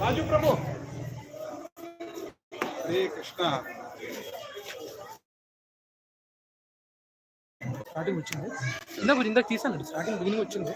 Raju Prabhu. Hare Krishna. Starting వచ్చింది. ఇందాక తీసాను. స్టార్టింగ్ బిగినింగ్ వచ్చింది.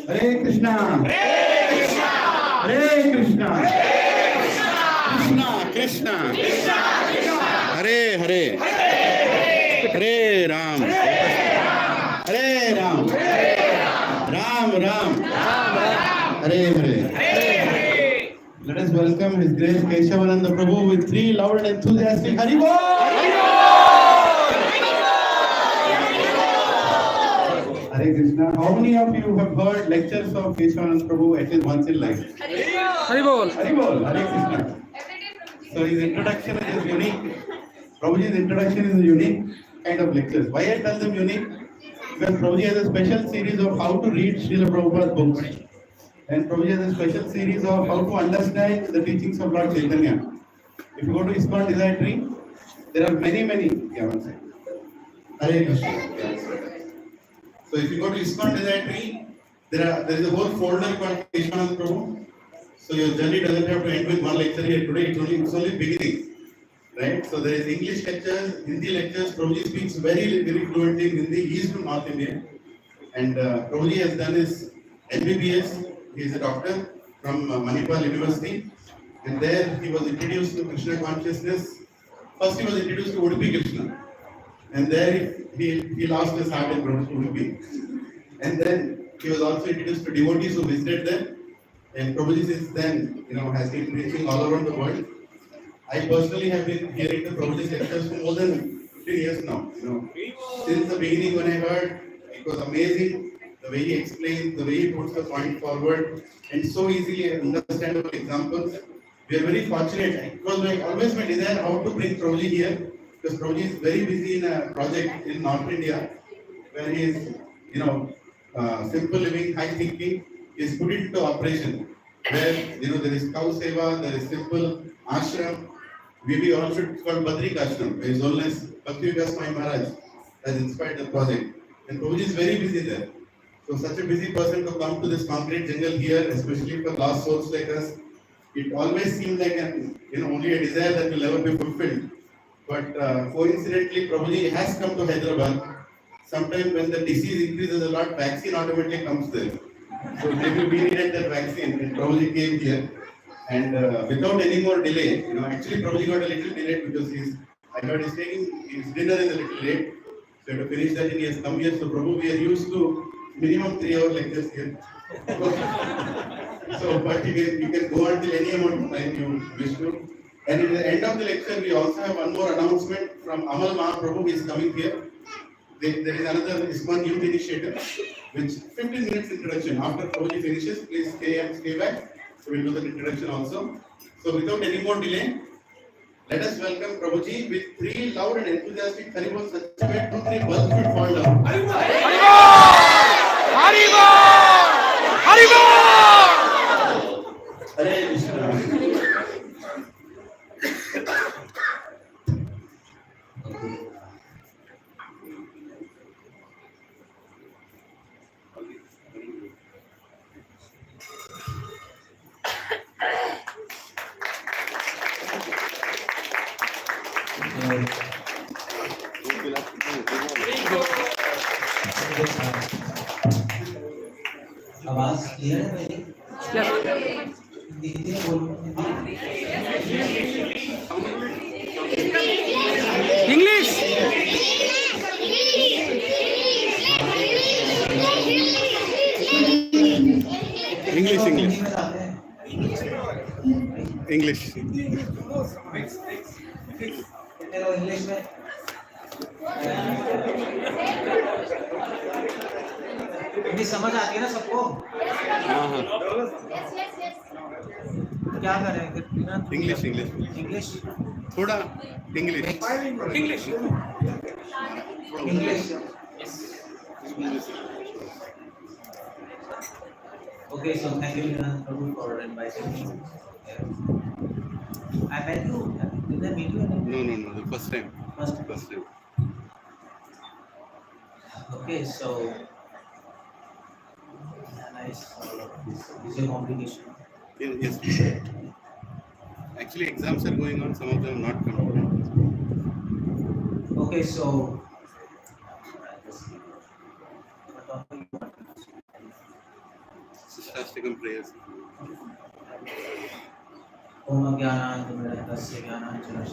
Hare Krishna. Hare Krishna. Krishna Krishna. Hare Hare. Hare Ram. Hare Ram. Ram Ram. Hare Hare. Let us welcome His Grace Keshavananda Prabhu with 3 loud and enthusiastic Hari Bol. Hare Krishna. How many of you have heard lectures of Keshavananda Prabhu at least once in life? Hari Bol. Hari Bol. Hare Krishna. So his introduction is unique. Prabhuji's introduction is a unique kind of lectures. Why I tell them unique? Because Prabhuji has a special series of how to read Srila Prabhupada's books. And Prabhuji has a special series of how to understand the teachings of Lord Chaitanya. If you go to ISKCON Desire Tree, there are many. Yeah, one second. Hare Krishna. So if you go to ISKCON Desire Tree, there is a whole folder called Keshavananda Prabhu. So your journey doesn't have to end with one lecture here today. It's only beginning, right? So there is English lectures, Hindi lectures. Prabhuji speaks very fluently in Hindi. He is from North India, and Prabhuji has done his MBBS. He is a doctor from Manipal University, and there he was introduced to Krishna consciousness. First he was introduced to Udupi Krishna, and there he lost his heart in Udupi, and then he was also introduced to devotees who visited them. And Prabhuji since then, has been preaching all around the world. I personally have been hearing the Prabhuji's lectures for more than 15 years now. Since the beginning when I heard, it was amazing the way he explains, the way he puts the point forward, and so easily understandable examples. We are very fortunate. It was always my desire how to bring Prabhuji here, because Prabhuji is very busy in a project in North India, where he is, simple living, high thinking. Is put into operation where there is cow seva, there is simple ashram. We also called Badrik Ashram, where His Holiness Bhakti Swami Maharaj has inspired the project, and Prabhuji is very busy there. So such a busy person to come to this concrete jungle here, especially for lost souls like us, it always seems like only a desire that will never be fulfilled. But coincidentally, Prabhuji has come to Hyderabad. Sometimes when the disease increases a lot, vaccine automatically comes there. So maybe we needed that vaccine. And Prabhuji came here, and without any more delay, actually Prabhuji got a little delayed because I heard he's taking his dinner is a little late. So to finish that, he has come here. So Prabhu, we are used to minimum 3-hour lectures here. So, but you can go until any amount of time you wish to. And at the end of the lecture, we also have one more announcement from Amal Mahaprabhu, who is coming here. There is another ISKCON Youth Initiative, which 15 minutes introduction. After Prabhuji finishes, please stay back. So we'll do the introduction also. So without any more delay, let us welcome Prabhuji with 3 loud and enthusiastic Haribol such a way 2-3 bulbs should fall down. Haribol! Haribol! Hare Krishna. आवाज clear है मेरी? हिंदी बोलो। English English. English में हिंदी समझ आती है ना सबको? क्या करें? इंग्लिश थोड़ा English Okay, so thank you, Lilananda, for inviting me. I met you. Did I meet you? No, the first time. First time. Okay, so nice. Is your complication? Yes. Actually, exams are going on. Some of them not coming. Okay, so Shastakam prayers. Om Jnananandamaya Jnananjana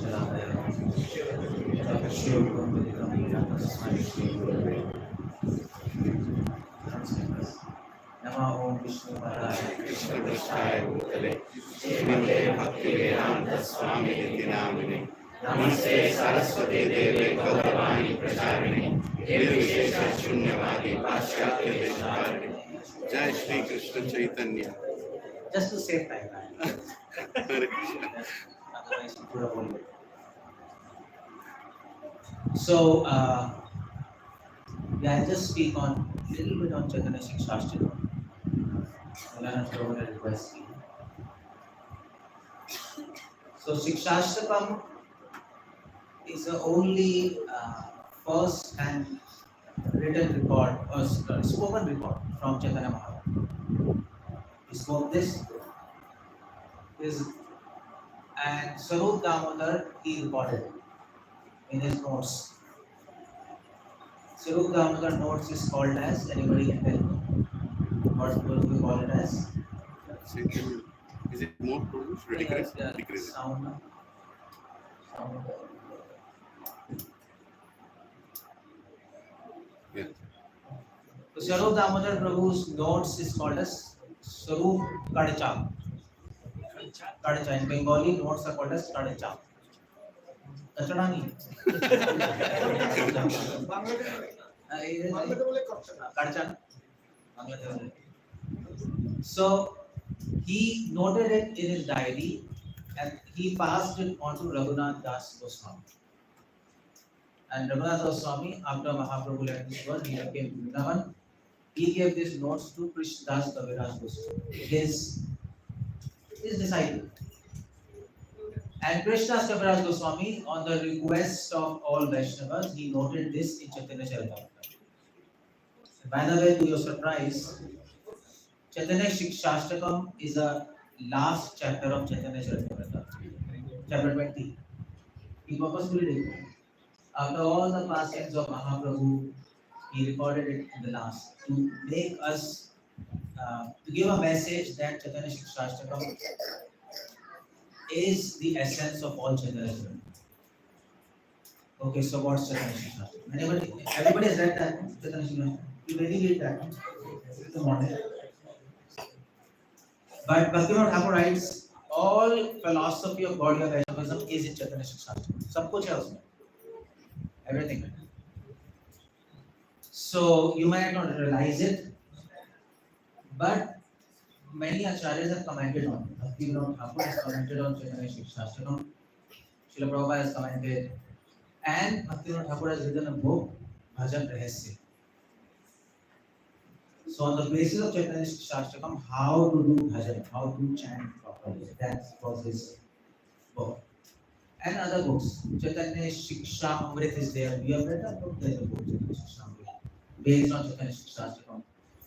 Nama Om Vishnu Padaya Krishna Prasthaya Bhutale Srimate Bhakti Vedanta Swami Nityanamine Namaste Saraswati Deve Gauravani Pracharine Nirvishesha Shunyavadi Paschatya Desharine Jai Shri Krishna Chaitanya. Just to save time. Hare Krishna. Otherwise, you could have won. So, I'll just speak on a little bit on Chaitanya Shikshashtakam. Lilananda request you. So, Shikshashtakam is the only first and written record or spoken record from Chaitanya Mahaprabhu. He spoke this and Sarup Damodar he recorded in his notes. Sarup Damodar notes is called as, anybody can tell me what we call it as? Is it more produced? Decrease. Sound. Yeah. So Sarup Damodar Prabhu's notes is called as Sarup Kadacha. Kadacha in Bengali, notes are called as Kadacha. Kachadani. Kadacha. So he noted it in his diary and he passed it on to Raghunath Das Goswami. And Raghunath Goswami, after Mahaprabhu left this world, he came to Vrindavan. He gave these notes to Krishnadas Kaviraj Goswami, his disciple. And Krishnadas Kaviraj Goswami, on the request of all Vaishnavas, he noted this in Chaitanya Charitamrita. By the way, to your surprise, Chaitanya Shikshashtakam is a last chapter of Chaitanya Charitamrita, chapter 20. He purposefully did it. After all the passings of Mahaprabhu, he recorded it in the last to make us to give a message that Chaitanya Shikshashtakam is the essence of all Chaitanya. Okay, so what's Chaitanya Shikshashtakam? Everybody has read that, no? Chaitanya Shikshashtakam. You really read that, no? Come on. But Bhaktivinoda Thakur writes, all philosophy of Gaudiya Vaishnavism is in Chaitanya Shikshashtakam. सब कुछ है उसमें. Everything. So you might not realize it, but many acharyas have commented on it. Bhaktivinoda Thakur has commented on Chaitanya Shikshashtakam. Srila Prabhupada has commented, and Bhaktivinoda Thakur has written a book, Bhajan Rahasya. So on the basis of Chaitanya Shikshashtakam, how to do bhajan, how to chant properly, that was his book. And other books, Chaitanya Shiksha Amrit is there. You have read that book? There is a book, Chaitanya Shiksha Amrit, based on Chaitanya Shikshashtakam.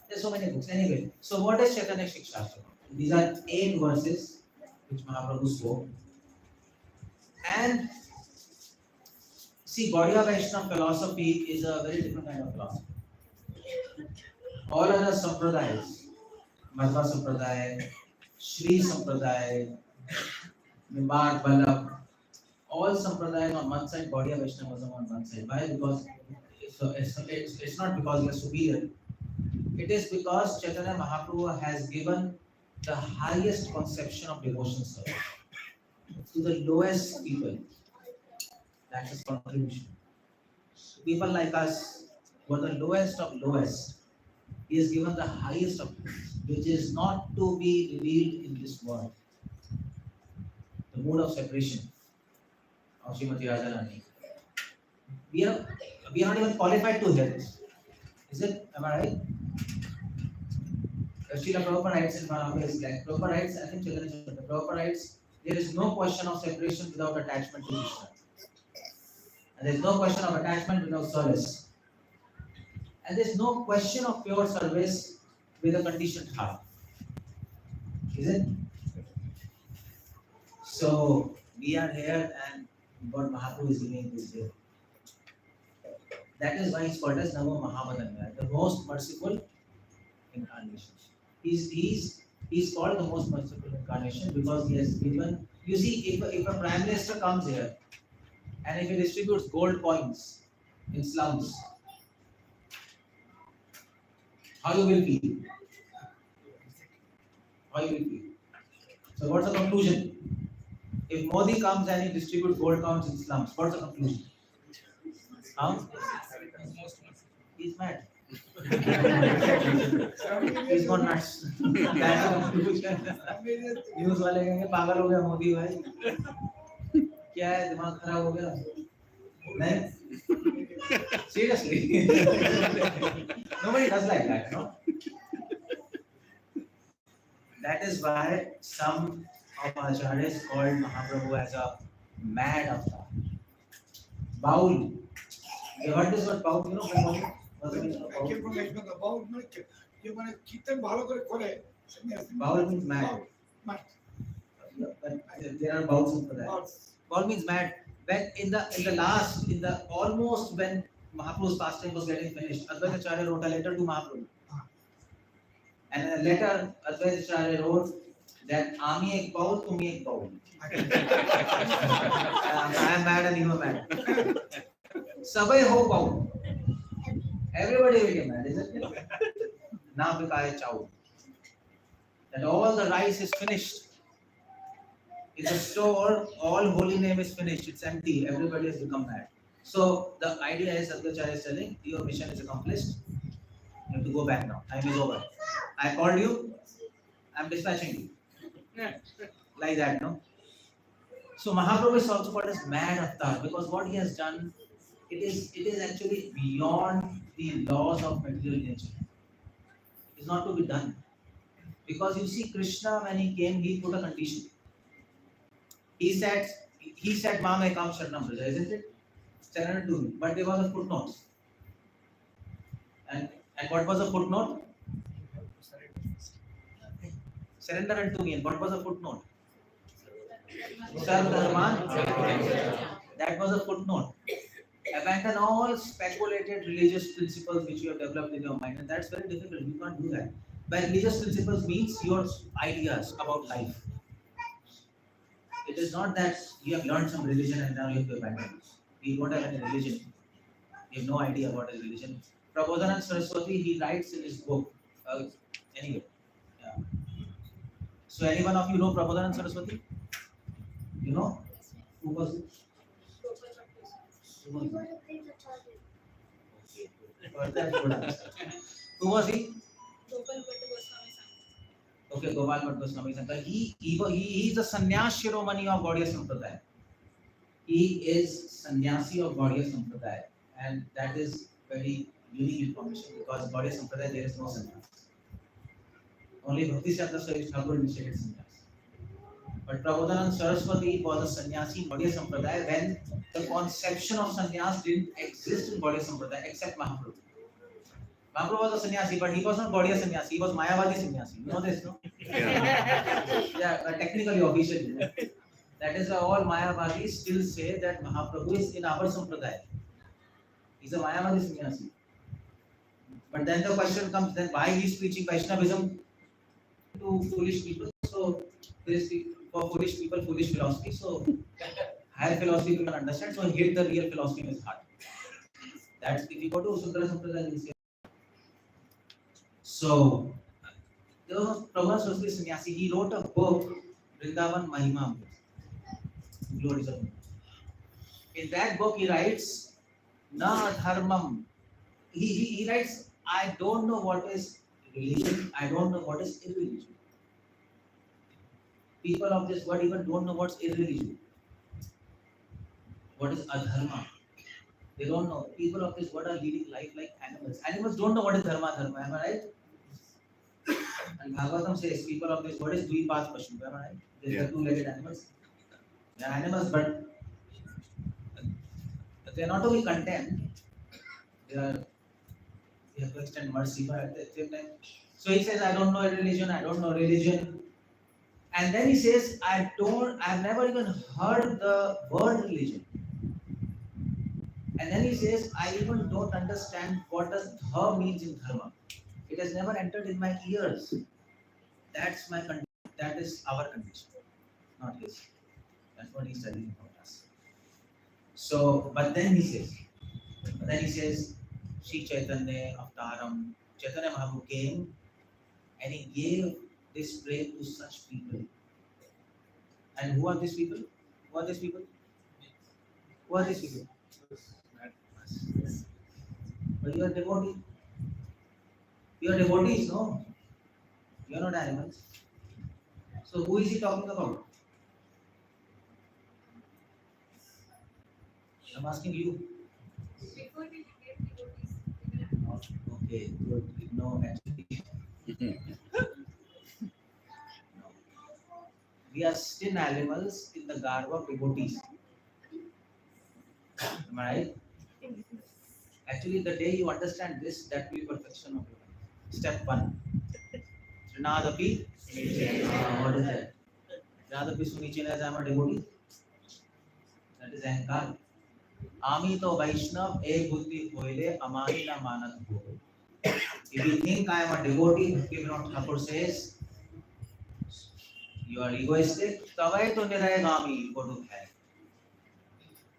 There are so many books. Anyway, so what is Chaitanya Shikshashtakam? These are 8 verses which Mahaprabhu spoke. And see, Gaudiya Vaishnava philosophy is a very different kind of philosophy. All other sampradayas, Madhva Sampradaya, Shri Sampradaya, Nimbar, Vallabh, all sampradayas on one side, Gaudiya Vaishnavism on one side. Why? Because it's not because we are superior. It is because Chaitanya Mahaprabhu has given the highest conception of devotion service to the lowest people. That is contribution. People like us, who are the lowest of lowest, he has given the highest of which is not to be revealed in this world. The mood of separation of Srimati Radharani. We are not even qualified to hear this. Is it? Am I right? Srila Prabhupada writes in Mahaprabhu's like Prabhupada writes, I think Prabhupada writes, there is no question of separation without attachment to Krishna. And there is no question of attachment without solace. And there is no question of pure service with a conditioned heart. Is it? So we are here and what Mahaprabhu is giving is here. That is why it's called as Namo Mahavadanya, the most merciful incarnation. He's called the most merciful incarnation because he has given. You see, if a prime minister comes here and if he distributes gold coins in slums, how you will feel? How you will feel? So what's the conclusion? If Modi comes and he distributes gold coins in slums, what's the conclusion? Huh? He's mad. He's gone nuts. That's the conclusion. News वाले कहेंगे पागल हो गया मोदी भाई. क्या है दिमाग खराब हो गया? नहीं? Seriously. Nobody does like that, no? That is why some of our acharyas called Mahaprabhu as a mad avatar. Baul. You heard this word baul? You know baul means mad. There are bouls for that. Baul means mad. When in the almost when Mahaprabhu's fasting was getting finished, Advaita Acharya wrote a letter to Mahaprabhu. And in a letter, Advaita Acharya wrote that Ami ek baul, tumi ek baul. I am mad and you are mad. Sabai ho baul. Everybody will get mad, isn't it? Now bikaye chau. That all the rice is finished. It's a store, all holy name is finished, it's empty, everybody has become mad. So the idea is Advaita is telling, your mission is accomplished, you have to go back now, time is over. I called you, I'm dispatching you. Like that, no? So Mahaprabhu is also called as mad avatar because what he has done, it is actually beyond the laws of material nature. It's not to be done. Because you see, Krishna when he came, he put a condition. He said, Mama Ekam Sharanam Praja, isn't it? Surrender to me. But there was a footnote. And what was a footnote? Surrender unto me. And what was a footnote? Sarvadharman. That was a footnote. Abandon all speculated religious principles which you have developed in your mind. And that's very difficult. You can't do that. By religious principles means your ideas about life. It is not that you have learned some religion and now you have to abandon it. We don't have any religion. We have no idea what is religion. Prabodhanand Saraswati, he writes in his book. Anyway, yeah. So anyone of you know Prabodhanand Saraswati? You know? Who was it? Who was it? Okay. Who was he? Okay, Gopal Bhatt Goswami Shankar. He is the sannyas shiromani of Gaudiya Sampradaya. He is sannyasi of Gaudiya Sampradaya, and that is very unique information because Gaudiya Sampradaya there is no sannyas. Only Bhakti Siddhanta Thakur initiated sannyas. But Prabodhanand Saraswati was a sannyasi in Gaudiya Sampradaya when the conception of sannyas didn't exist in Gaudiya Sampradaya except Mahaprabhu. Mahaprabhu was a sannyasi, but he was not Gaudiya sannyasi, he was Mayavadi sannyasi. You know this, no? Yeah, technically, officially. That is why all Mayavadis still say that Mahaprabhu is in our Sampradaya. He's a Mayavadi sannyasi. But then the question comes, then why he is preaching Vaishnavism to foolish people? So, for foolish people, foolish philosophy. So, higher philosophy people understand. So, he hit the real philosophy in his heart. That's if you go to Sundara Sampradaya, you see. So, Prabhupada Saraswati Sannyasi, he wrote a book, Vrindavan Mahima. Glories of Him. In that book, he writes, Na Dharmam. He writes, I don't know what is religion, I don't know what is irreligion. People of this world even don't know what's irreligion. What is adharma? They don't know. People of this world are leading life like animals. Animals don't know what is dharma. Am I right? And Bhagavatam says people of this world is Dvipath Pashu. Am I right? These are two-legged animals. They are animals, but they are not only content. They have to extend mercy, but at the same time. So he says, I don't know religion. I don't know religion. And then he says, I've never even heard the word religion. And then he says, I even don't understand what does dha means in dharma. It has never entered in my ears. That's my condition. That is our condition, not his. That's what he's telling about us. So, but then he says, Shri Chaitanya Avtaram, Chaitanya Mahaprabhu came and he gave this prayer to such people. And who are these people? Who are these people? Who are these people? But you are devotee. You are devotees, no? You are not animals. So who is he talking about? I'm asking you. Okay, good. No, actually. No. We are still animals in the garb of devotees. Am I right? Actually, the day you understand this, that will be perfection of your life. Step 1. Trinadapi. What is that? Trinadapi Sunichena as I am a devotee. That is Ahankar. Ami to Vaishnav ek buddhi hoile amani na manat ho. If you think I am a devotee, Bhaktivinoda Thakur says, you are egoistic, tavai to nirayagami, go to hell.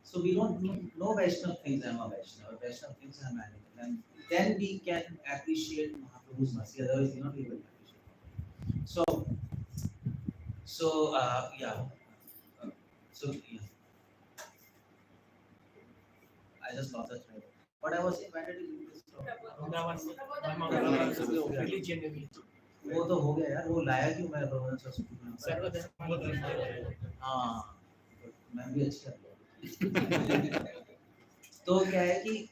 So we don't know Vaishnav thinks I am a Vaishnava, Vaishnav thinks I am an animal. And then we can appreciate Mahaprabhu's mercy, otherwise we are not able to appreciate. So yeah. I just lost the thread. What I was saying, why did you do this? वो तो हो गया यार, वो लाया क्यों मैं प्रबंधन सरस्वती में? हाँ, मैं भी अच्छा है। तो क्या है कि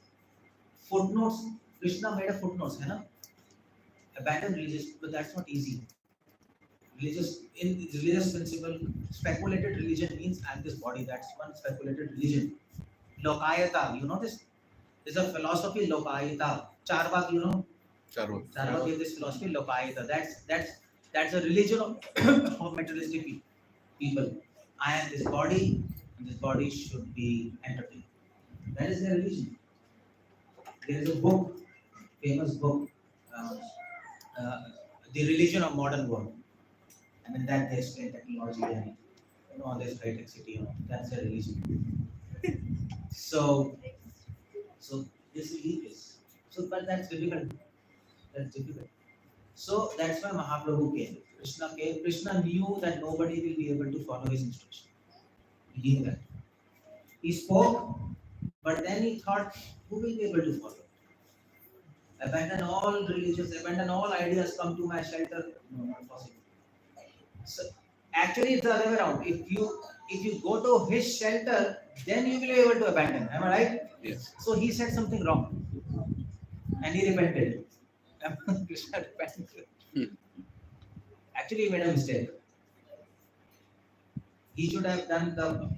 footnotes, Krishna made a footnotes, है ना? Abandon religious, but that's not easy. In religious principle, speculated religion means I am this body. That's one speculated religion. Lokayata, you know this? There's a philosophy Lokayata. Charvak, you know? Charvak gave this philosophy Lokayata. That's a religion of materialistic people. I am this body, and this body should be entertained. That is their religion. There is a book, famous book, the religion of modern world. I mean that they explain technology and all this high tech city, that's a religion. So this is so, but that's difficult. That's difficult. So that's why Mahaprabhu came. Krishna came. Krishna knew that nobody will be able to follow his instruction. He knew that. He spoke, but then he thought, who will be able to follow? Abandon all religions, abandon all ideas, come to my shelter. No, not possible. So actually, it's the other way around. If you go to his shelter, then you will be able to abandon. Am I right? Yes. So he said something wrong, and he repented. Krishna repented. Actually, he made a mistake. He should have done the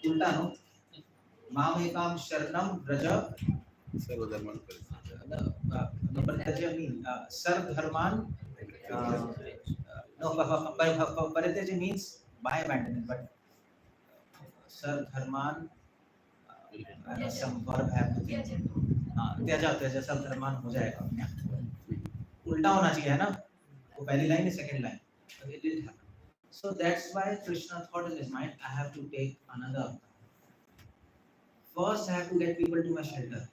ulta, no? Mamekam Sharanam Braja. Sarvadharman No, Paritaja means Sarv Dharman. No, Paritaja means by abandonment, but Sarv Dharman. Some verb have to think. त्याजा सब धर्मान हो जाएगा उल्टा होना चाहिए है ना वो पहली लाइन है second line it didn't happen. So that's why Krishna thought in his mind, I have to take another avatar. First I have to get people to my shelter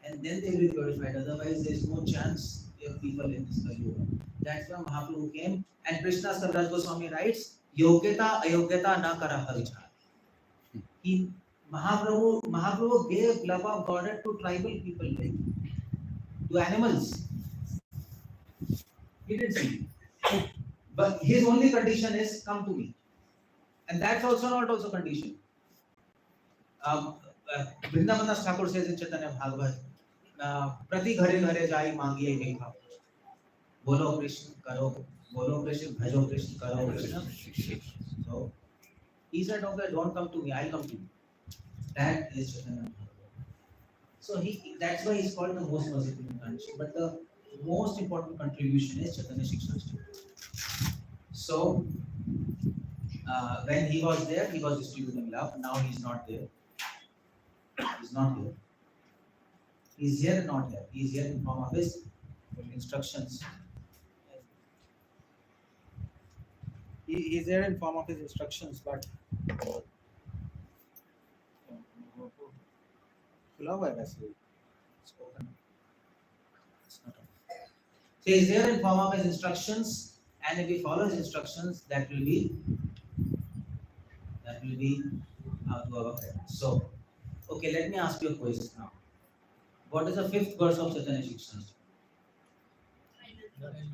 and then they will be purified, otherwise there is no chance of people in this world. That's why Mahaprabhu came, and Krishna Kaviraj Goswami writes, Yogyata ayogyata na karaha vichar. He Mahaprabhu gave love of Godhead to tribal people, to animals. He didn't see. But his only condition is come to me. And that's also not also condition. Vrindavan Thakur says in Chaitanya Bhagavat, Prati ghare ghare jai mangiye vikha. Bolo Krishna karo, bolo Krishna, bhajo Krishna karo Krishna. So he said, okay, don't come to me, I'll come to you. That is Chaitanya Bhagavat. So that's why he's called the most merciful incarnation. But the most important contribution is Chaitanya Shiksha. So when he was there, he was distributing love. Now he's not there. He's not here. He's here and not here. He's here in form of his instructions. He's there in form of his instructions, but so he's there in form of his instructions, and if we follow his instructions, that will be to our credit. So, okay, let me ask you a question now. What is the fifth verse of Chaitanya Shiksha?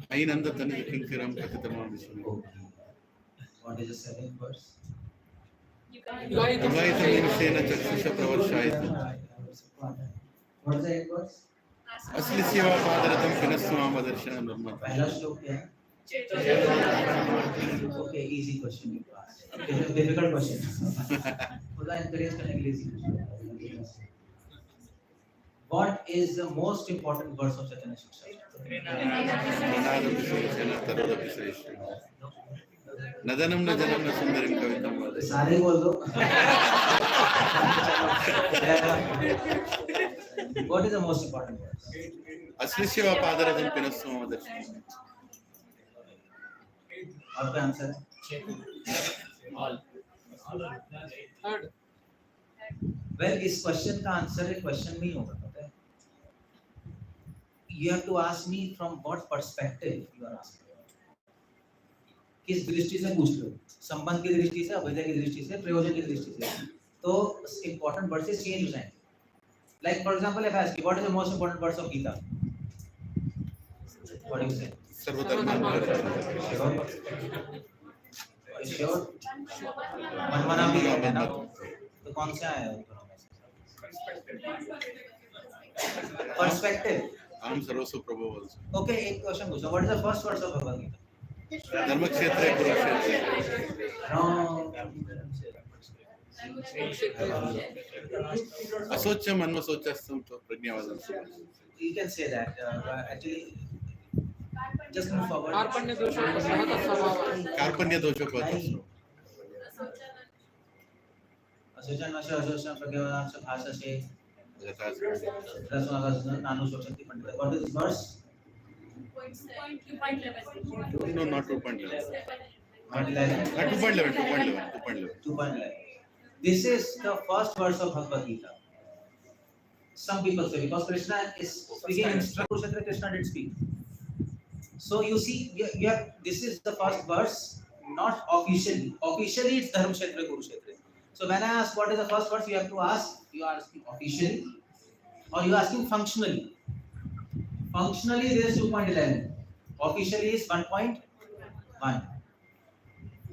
Ainanda Tanil Kinkiram Katitamam Vishnu. What is the seventh verse? Yugayitam Sena Chakshusha Pravarshayita. What is the eighth verse? Asli Siva Padaratam Pinaswam Adarshanam Brahma. पहला श्लोक क्या है? Okay, easy question you ask. It's a difficult question. खुदा encourage करने के लिए easy question. What is the most important verse of Chaitanya Shiksha? Nadanam Najanam Nasundarim Kavitam. सारे बोल दो. What is the most important verse? Asli Siva Padaratam Pinaswam Adarshanam. और क्या answer है? Third. Well, इस क्वेश्चन का आंसर एक question नहीं होगा, पता है? You have to ask me from what perspective you are asking. किस दृष्टि से पूछ रहे हो? संबंध की दृष्टि से, अभेद की दृष्टि से, प्रयोजन की दृष्टि से. तो important verses change हो जाएंगे. Like for example, if I ask you, what is the most important verse of Gita? What do you say? Sure. मनमना भी है ना? तो कौन सा है उत्तरों में से? Perspective. Am Sarvasu Prabhu also. Okay, एक क्वेश्चन पूछो. What is the first verse of Bhagavad Gita? Dharma Kshetra Kurukshetra. No. Asocham Anvasochastam Prajnavadam. You can say that. Actually, just move forward. कार्पण्य दोषो सहत स्वभाव. Karpanya Dosha नहीं. Patas. असोचन वशो असोचन प्रज्ञावादांश भाषा से Gatas. रसवागस नानु शोचंती पंडित. What is this verse? No, not 2.11. 2.11. 2.11. 2.11. This is the first verse of Bhagavad Gita. Some people say because Krishna is speaking in Kurukshetra, Krishna did speak. So you see, you have, this is the first verse, not officially. Officially, it's Dharmkshetra, Kurukshetra. So when I ask what is the first verse, you have to ask, you are asking officially or you are asking functionally. Functionally, there is 2.11. Officially is 1.1.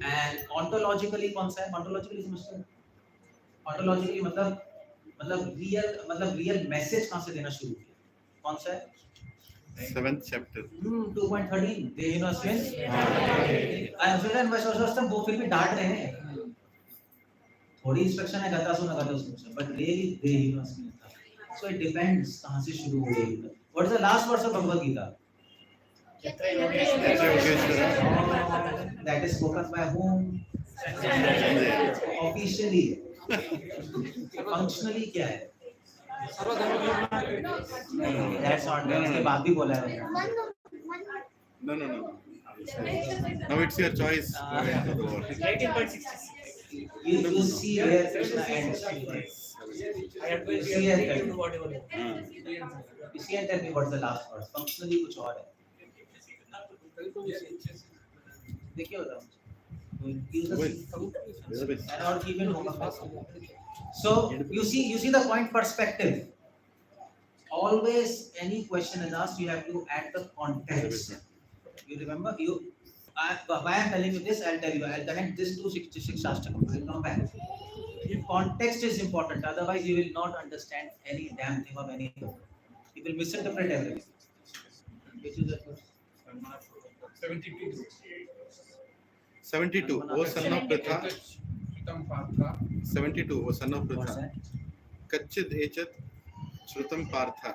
And ontologically कौन सा है? Ontologically समझते हैं? Ontologically मतलब real message कहाँ से देना शुरू किया? कौन सा है? 7th chapter. 2.13 they university I am वैसे वो फिर भी डांट रहे हैं थोड़ी इंस्ट्रक्शन है गता सुन but really the university so it depends कहां से शुरू हो रही है what is the last verse of Bhagavad Gita that is spoken by whom officially functionally क्या है that's not उसके बाद भी बोला है No. Now it's your choice. 18.66. you see where Krishna ends I advise See you and to do whatever you want. you see and tell me what's the last verse functionally कुछ और है देखिए बताओ and or keep in homework so you see the point perspective always any question is asked you have to add the context you remember why I'm telling you this I'll tell you I'll connect this to Shikshashtakam I'll come back context is important otherwise you will not understand any damn thing of anything you will misinterpret everything which is the first 72. O son of Pritha. 72. O son of Pritha. Kachid echat Shrutam Partha.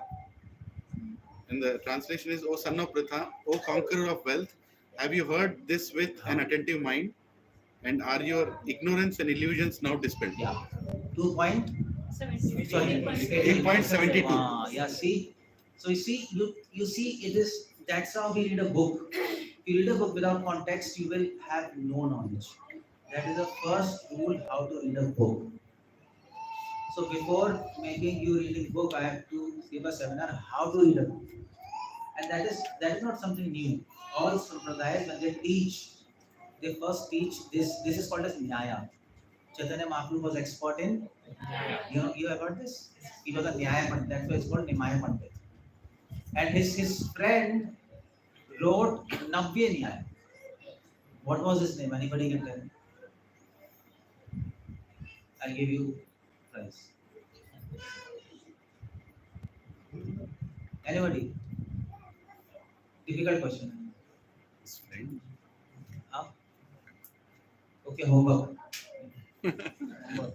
And the translation is, O son of Pritha, O conqueror of wealth, have you heard this with an attentive mind? And are your ignorance and illusions now dispelled? Yeah. 2 point. Sorry. 8.72. Yeah. See. So you see, you see, it is. That's how we read a book. If you read a book without context, you will have no knowledge. That is the first rule how to read a book. So before making you reading book, I have to give a seminar how to read a book. And that is not something new. All sampradayas when they teach, they first teach this. This is called as Nyaya. Chaitanya Mahaprabhu was expert in. You have heard this? He was a Nyaya Pandit. That's why it's called Nimaya Pandit. And his friend wrote Navya Nyaya. What was his name? Anybody can tell me? I'll give you prize. Anybody? Difficult question. His friend. Huh? Okay, homework.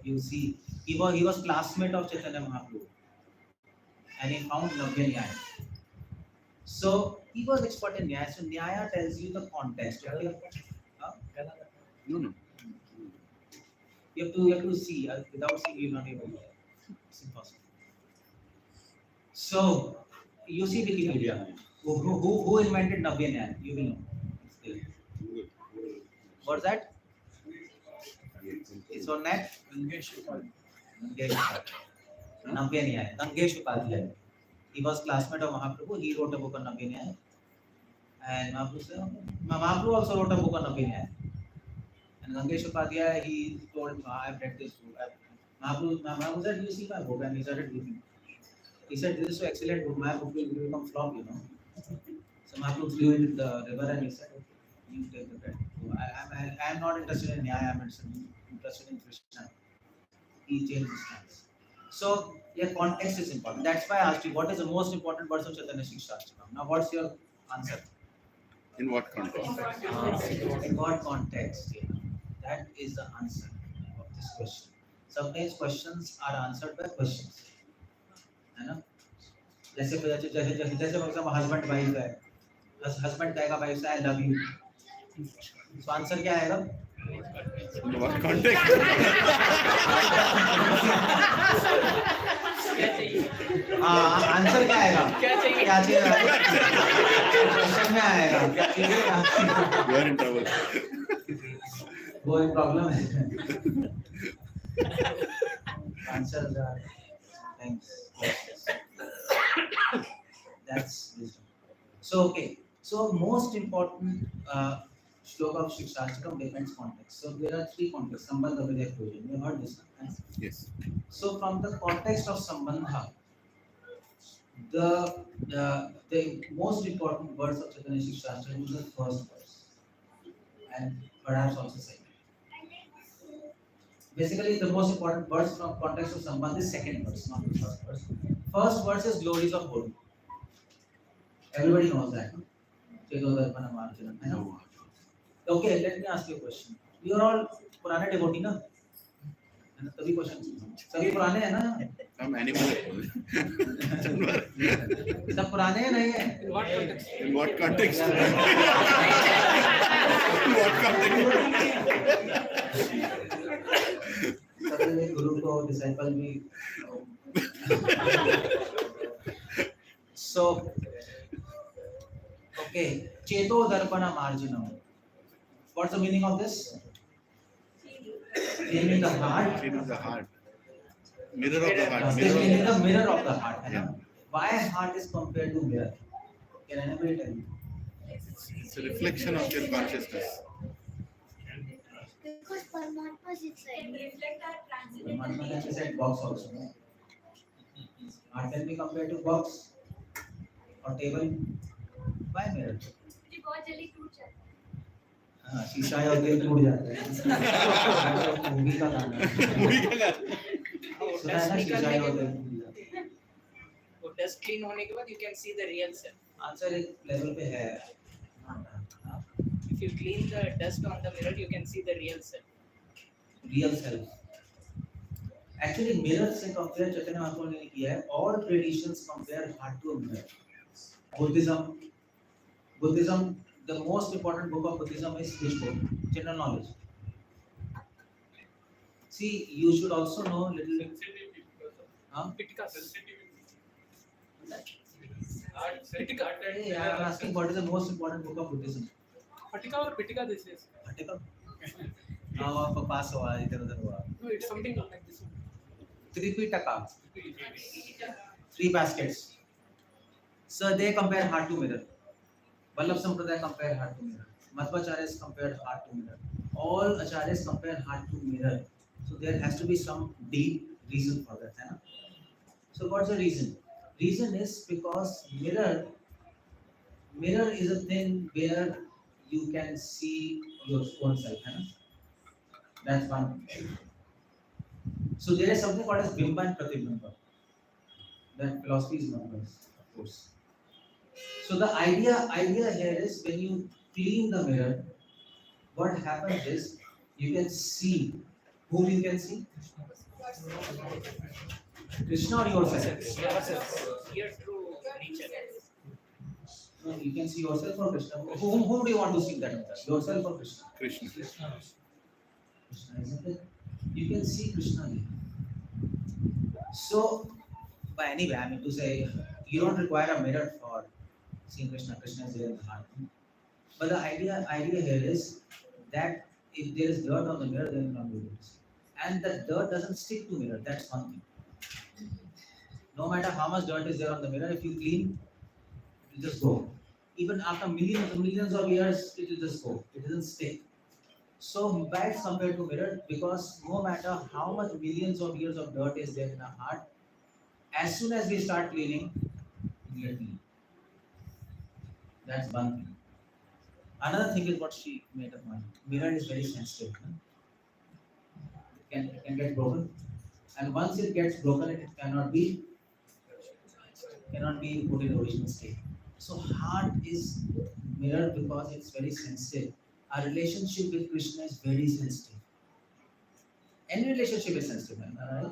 You see, he was classmate of Chaitanya Mahaprabhu, and he found Navya Nyaya. So he was expert in Nyaya. So Nyaya tells you the context. Okay? Huh? No. You have to see. Without seeing, you will not be able to. It's impossible. So you see Wikipedia. Who invented Navya Nyaya? You will know. What's that? It's on net. Navya Nyaya. Gangesh Upadhyay. He was classmate of Mahaprabhu. He wrote a book on Navya Nyaya. And Mahaprabhu also wrote a book on Navya Nyaya. And Gangesh Upadhyay, he told, I've read this book. Mahaprabhu said, you see my book? And he started looking. He said, this is so excellent book. My book will become flop, you know. So Mahaprabhu flew into the river and he said, okay, you take the credit. I am not interested in Nyaya, I am interested in Krishna. He changed his stance. So, yeah, context is important. That's why I asked you, what is the most important verse of Chaitanya Shikshashtakam? Now, what's your answer? In what context? In what context? Yeah. That is the answer of this question. Sometimes questions are answered by questions. है ना? जैसे husband wife है, husband कहेगा wife से I love you. So answer क्या आएगा? In what context? Answer क्या आएगा? क्या चाहिए? क्या चाहिए? क्वेश्चन में आएगा क्या चाहिए? You are in trouble. वो एक प्रॉब्लम है. Answers are things. That's wisdom. So okay. So most important shloka of Shikshashtakam depends context. So there are three contexts. Sambandha, Vidya, Proyojan. You heard this one? Yes. So from the context of Sambandha, the most important words of Chaitanya Shikshashtakam is the first verse, and perhaps also second. Basically, the most important verse from context of Sambandha is second verse, not the first verse. First verse is glories of holy. Everybody knows that. No? Okay, let me ask you a question. You are all पुराने devotee ना? तभी question सभी पुराने हैं ना? हम animal है. सब पुराने हैं नहीं है? In what context? In what context? In what context? सभी गुरु को disciple भी. So, okay, Cheto Darpana Marjanam. What's the meaning of this? Cleaning the heart. Cleaning the heart. Mirror of the heart. Cleaning the mirror of the heart. Yeah. Why heart is compared to mirror? Can anybody tell me? It's a reflection of your consciousness. Because Paramatma is inside. Paramatma can be said box also. No? Heart can be compared to box or table. Why mirror? बहुत जल्दी टूट जाता है. हाँ, शीशा या दिल टूट जाता है. मूवी का गाना. सुना है ना शीशा या दिल टूट जाता है. वो डस्ट क्लीन होने के बाद you can see the real self. Answer एक लेवल पे है. If you clean the dust on the mirror, you can see the real self. Real self. Actually, mirror से compare चैतन्य महाप्रभु ने किया है. All traditions compare heart to a mirror. Buddhism, the most important book of Buddhism is which book? General knowledge. See, you should also know little bit. Huh? Pitikas. Hey, I am asking what is the most important book of Buddhism? Patika or Pitika this is? Article. Now आप पास हुआ इधर उधर हुआ. No, it's something like this one. Tripitaka. 3 baskets. So they compare heart to mirror. Vallabh Sampradaya compare heart to mirror. Madhvacharyas compare heart to mirror. All acharyas compare heart to mirror. So there has to be some deep reason for that. Hai na? So what's the reason? Reason is because mirror is a thing where you can see your own self. Hai na? That's one. So there is something called as Bimba and Pratibimba. That philosophy is known as, of course. So the idea here is when you clean the mirror, what happens is you can see whom you can see. Krishna or yourself? Your true nature. No, you can see yourself or Krishna. Whom do you want to see that mirror? Yourself or Krishna? Krishna. Krishna, isn't it? You can see Krishna here. So, by anyway, I mean to say, you don't require a mirror for seeing Krishna. Krishna is there in the heart. But the idea here is that if there is dirt on the mirror, then you will not be able to see. And the dirt doesn't stick to mirror. That's one thing. No matter how much dirt is there on the mirror, if you clean, it will just go. Even after millions of years, it will just go. It doesn't stick. So why it's compared to mirror? Because no matter how much millions of years of dirt is there in our heart, as soon as we start cleaning, we get clean. That's one thing. Another thing is what she made of mind. Mirror is very sensitive. No? It can get broken, and once it gets broken, it cannot be put in original state. So heart is mirror because it's very sensitive. Our relationship with Krishna is very sensitive. Any relationship is sensitive, right?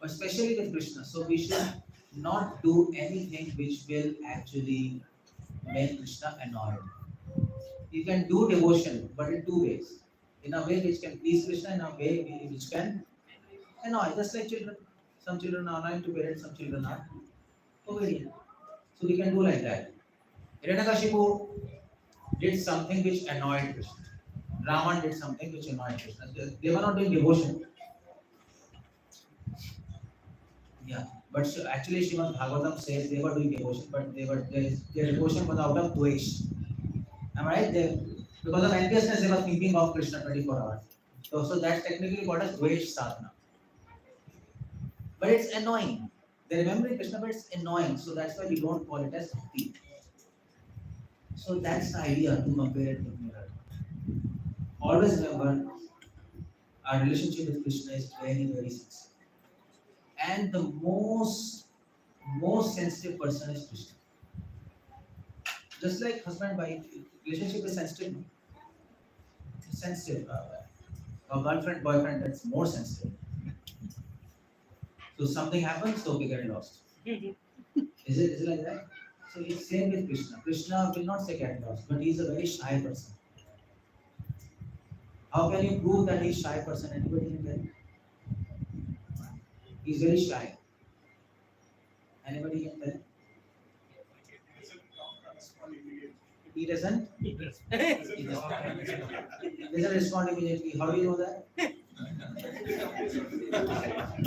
But especially with Krishna. So we should not do anything which will actually make Krishna annoyed. You can do devotion, but in 2 ways. in a way which can please Krishna, in a way which can annoy, just like children. Some children are annoying to parents, some children are obedient. So we can do like that. Hiranyakashipu did something which annoyed Krishna. Raman did something which annoyed Krishna. They were not doing devotion. Yeah, but actually Srimad Bhagavatam says they were doing devotion, but their devotion was out of dvesh. Am I right? Because of enviousness, they were thinking of Krishna 24 hours. So that's technically called as dvesh sadhana. But it's annoying. They're remembering Krishna, but it's annoying. So that's why we don't call it as bhakti. So that's the idea to compare it with mirror. Always remember, our relationship with Krishna is very, very sensitive. And the most sensitive person is Krishna. Just like husband wife, relationship is sensitive. No? It's sensitive. A girlfriend boyfriend, that's more sensitive. So something happens, so we get lost. Is it like that? So it's same with Krishna. Krishna will not say get lost, but he is a very shy person. How can you prove that he is shy person? Anybody can tell? He is very shy. Anybody can tell? He doesn't? He doesn't respond immediately. How do you know that?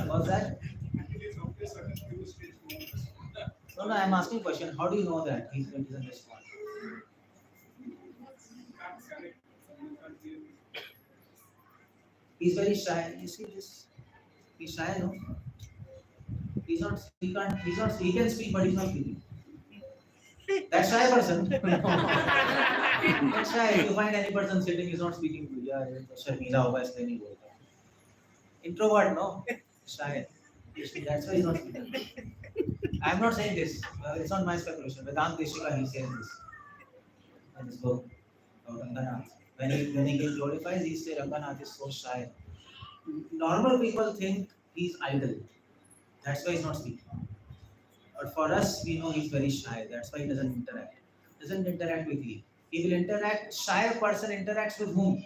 What's that? No, I'm asking a question. How do you know that he doesn't respond? He's very shy. You see this? He's shy, no? He can speak, but he's not speaking. That's shy person. That's shy. If you find any person sitting, he's not speaking to you. Yeah, Sharmila hoga isliye nahi bolta. Introvert, no? Shy. That's why he's not speaking. I'm not saying this. It's not my speculation. Vedant Deshika, he says this in his book about Ranganath. When he glorifies, he says Ranganath is so shy. Normal people think he's idle. That's why he's not speaking. But for us, we know he's very shy. That's why he doesn't interact. Doesn't interact with you. He will interact. Shy person interacts with whom?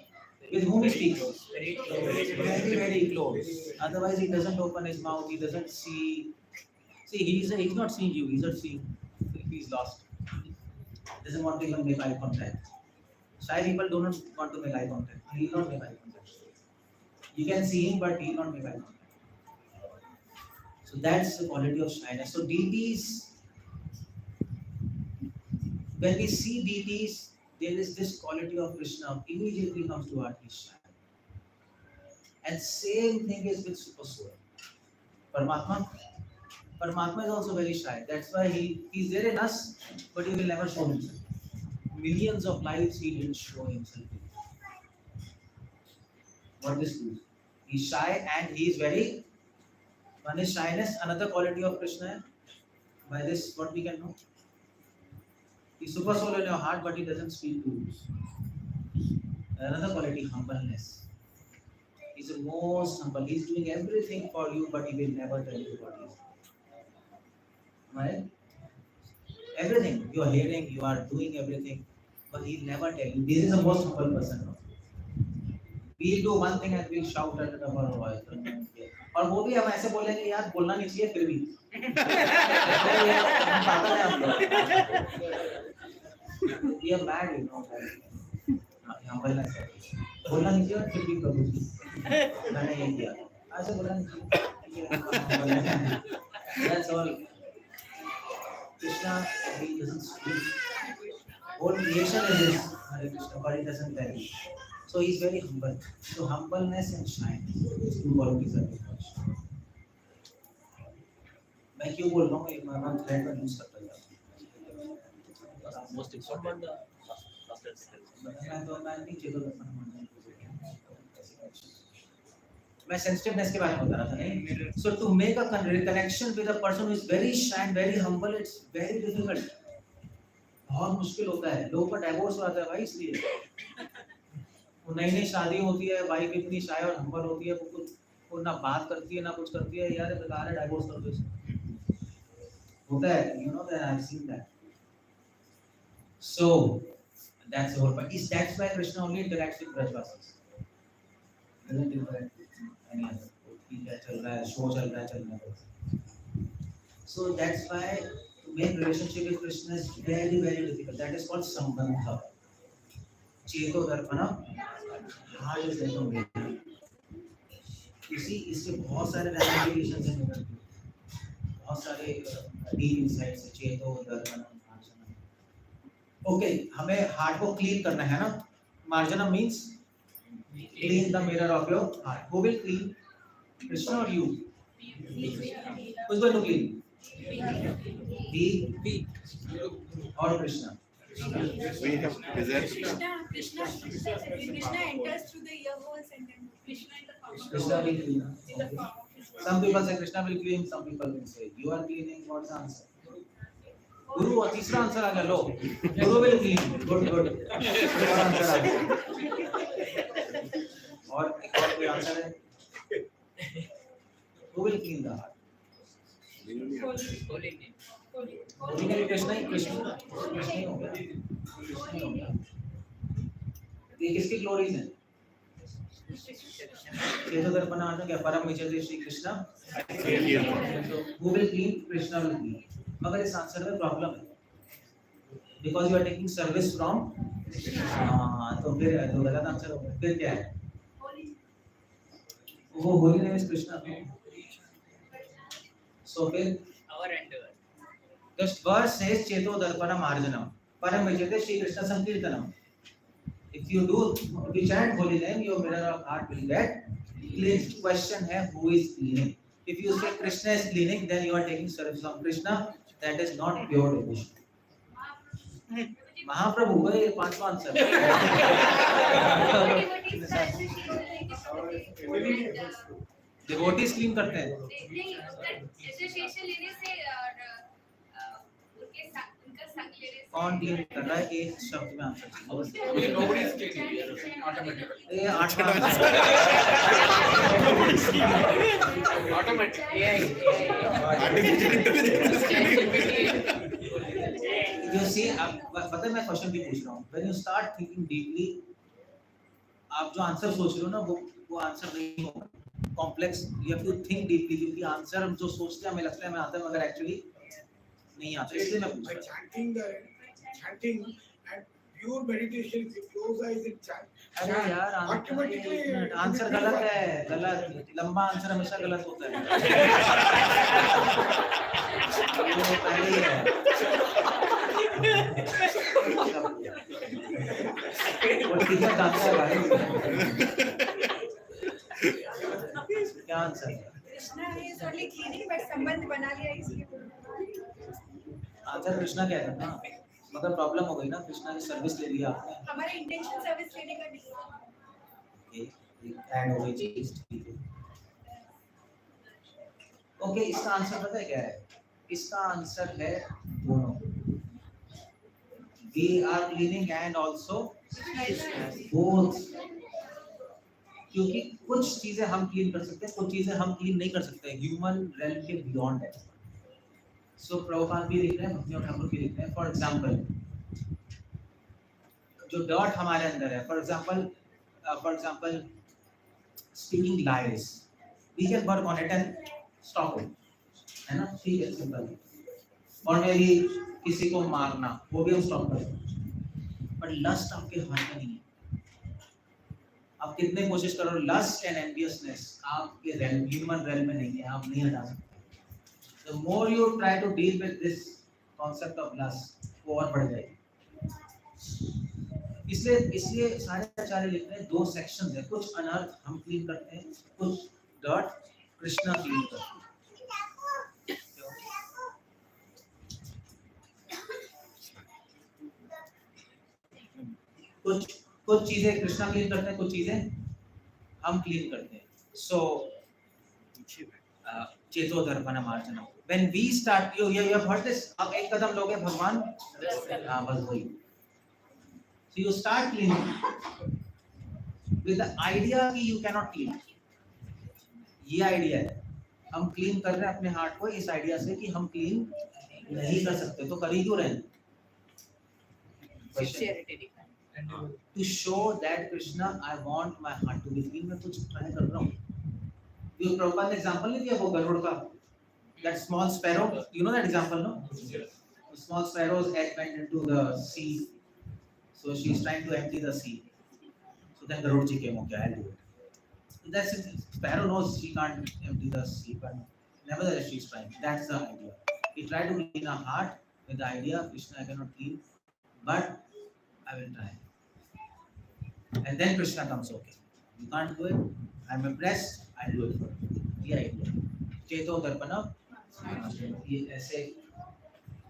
With whom he speaks? Very close. Very, very close. Otherwise, he doesn't open his mouth. He doesn't see. See, he's not seeing you. He's not seeing. He's lost. Doesn't want to even make eye contact. Shy people do not want to make eye contact. He will not make eye contact. You can see him, but he will not make eye contact. So that's the quality of shyness. So deities, when we see deities, there is this quality of Krishna immediately comes to our he's shy. And same thing is with super soul. Paramatma is also very shy. That's why he's there in us, but he will never show himself. Millions of lives he didn't show himself. What this proves? He's shy and he is very. One is shyness, another quality of Krishna. By this, what we can know? He's super soul in your heart, but he doesn't speak to you. Another quality, humbleness. He's the most humble. He's doing everything for you, but he will never tell you what he is. Right? Everything. You are hearing, you are doing everything, but he'll never tell you. This is the most humble person. No? We'll do one thing and we'll shout at our voice. और वो भी हम ऐसे बोलेंगे यार बोलना नहीं चाहिए फिर भी पागल है हम लोग we are mad you know humbleness बोलना नहीं चाहिए फिर भी प्रभु जी मैंने ये किया ऐसे बोलना नहीं चाहिए that's all Krishna he doesn't speak whole nation is his Hare Krishna but he doesn't tell you so he is very humble so humbleness and shyness these two qualities are very much मैं क्यों बोल रहा हूँ एक मैं thread का use करता हूँ Most important मैं सेंसिटिवनेस के बारे में बता रहा था नहीं so to make a connection with a person who is very shy and very humble it's very difficult बहुत मुश्किल होता है लोगों का डाइवोर्स हो जाता है भाई इसलिए वो नई नई शादी होती है वाइफ इतनी शाय और हम्बल होती है वो ना बात करती है ना कुछ करती है यार बेकार है डाइवोर्स कर दो इसको होता है you know that I've seen that so that's the whole point is that's why Krishna only interacts with Brajvasis doesn't differ any other. ठीक है चल रहा है, शो चल रहा है. So that's why to make relationship with Krishna is very very difficult. That is called sambandha. चेतो Darpana hard is like a weight. इसके बहुत सारे ramifications हैं. बहुत सारे deep insights है चेतो दर्पणा मार्जना. Okay, हमें heart को clean करना है ना. Marjana means clean the mirror of your heart. Who will clean? Krishna or you? Who's going to clean? We or Krishna? We have desire. Krishna enters through the ear holes and then Krishna will clean. Some people say Krishna will clean. Some people will say you are cleaning. What's the answer? Guru, और तीसरा answer आ गया लो. Guru will clean. Good. और answer आ गया. और एक और कोई answer है? Who will clean the heart? Holy name Krishna ही होगा. ये किसकी ग्लोरीज हैं? चेतो दर्पण आना क्या परम विजय Shri Krishna. Who will clean? Krishna will clean. मगर इस आंसर में प्रॉब्लम है. Because you are taking service from. तो फिर तो गलत आंसर होगा. फिर क्या है? वो holy name is Krishna. So फिर Our endeavor. the verse says cheto darpana marjanam param vijayate Shri Krishna sankirtanam. If you chant holy name, your mirror of heart will get cleansed. Question है who is cleaning? If you say Krishna is cleaning, then you are taking service from Krishna. That is not pure devotion. महाप्रभु का ये पांचवा answer. Devotees clean करते हैं. Association लेने से उनके उनका संग लेने से कौन क्लीन कर रहा है? एक शब्द में आंसर चाहिए. Nobody is cleaning here. Automatically. ये आठवां आंसर. You see, अब पता है मैं क्वेश्चन भी पूछ रहा हूँ. When you start thinking deeply, आप जो आंसर सोच रहे हो ना वो आंसर नहीं होगा. Complex you have to think deeply क्योंकि आंसर हम जो सोचते हैं हमें लगता है हमें आता है मगर एक्चुअली नहीं आता. इसलिए मैं पूछ रहा हूँ. chanting and pure meditation, if you close eyes and chant, अरे यार automatically आंसर गलत है. गलत लंबा आंसर हमेशा गलत होता है. ये पहले ही है. वो टीचर जानता है भाई. क्या आंसर है? Krishna is only cleaning, but संबंध बना लिया इसलिए. आंसर कृष्णा कह रहा है ना मगर प्रॉब्लम हो गई ना. कृष्णा की सर्विस ले लिया आपने. हमारा इंटेंशन सर्विस लेने का नहीं. एक ऐड हो गई चीज. ठीक है. ओके इसका आंसर पता है क्या है? इसका आंसर है दोनों. We are cleaning and also both. क्योंकि कुछ चीजें हम क्लीन कर सकते हैं कुछ चीजें हम क्लीन नहीं कर सकते. ह्यूमन रेल्म के बियॉन्ड है. सो प्रभुपाद भी लिख रहे हैं भक्ति ठाकुर भी लिख रहे हैं. फॉर एग्जांपल जो डॉट हमारे अंदर है. For example speaking lies we can work on it and stop it. है ना. ठीक है सिंपल. और मेरी किसी को मारना वो भी हम स्टॉप कर सकते हैं. बट लस्ट आपके हाथ में नहीं है. आप कितने कोशिश करो लस्ट एंड एनवियसनेस आपके ह्यूमन रेल्म में नहीं है. आप नहीं हटा सकते. The more you try to deal with this concept of lust, वो और बढ़ जाएगी. इसलिए सारे आचार्य लिख रहे हैं दो सेक्शंस है. कुछ अनर्थ हम क्लीन करते हैं कुछ डॉट कृष्णा क्लीन करते हैं. कुछ चीजें कृष्णा क्लीन करते हैं कुछ चीजें हम क्लीन करते हैं. सो चेतो दर्पण मार्जनम. When we start, you have heard this. आप एक कदम लोगे भगवान बस वही. So you start cleaning with the idea कि you cannot clean. ये आइडिया है. हम क्लीन कर रहे हैं अपने हार्ट को इस आइडिया से कि हम क्लीन नहीं कर सकते. तो कर ही क्यों रहे हैं? Sincerity. to show that Krishna, I want my heart to be clean. मैं कुछ try कर रहा हूँ. You Prabhupada ने example नहीं दिया वो गरुड़ का. That small sparrow, you know that example, no? The small sparrow's egg went into the sea, so she's trying to empty the sea. So then Garudji came, okay, I'll do it. That's it. Sparrow knows she can't empty the sea, but nevertheless she's trying. That's the idea. We try to clean our heart with the idea, Krishna, I cannot clean, but I will try. And then Krishna comes, okay, you can't do it, I'm impressed, I'll do it for you. The idea. Cheto Darpana, ऐसे,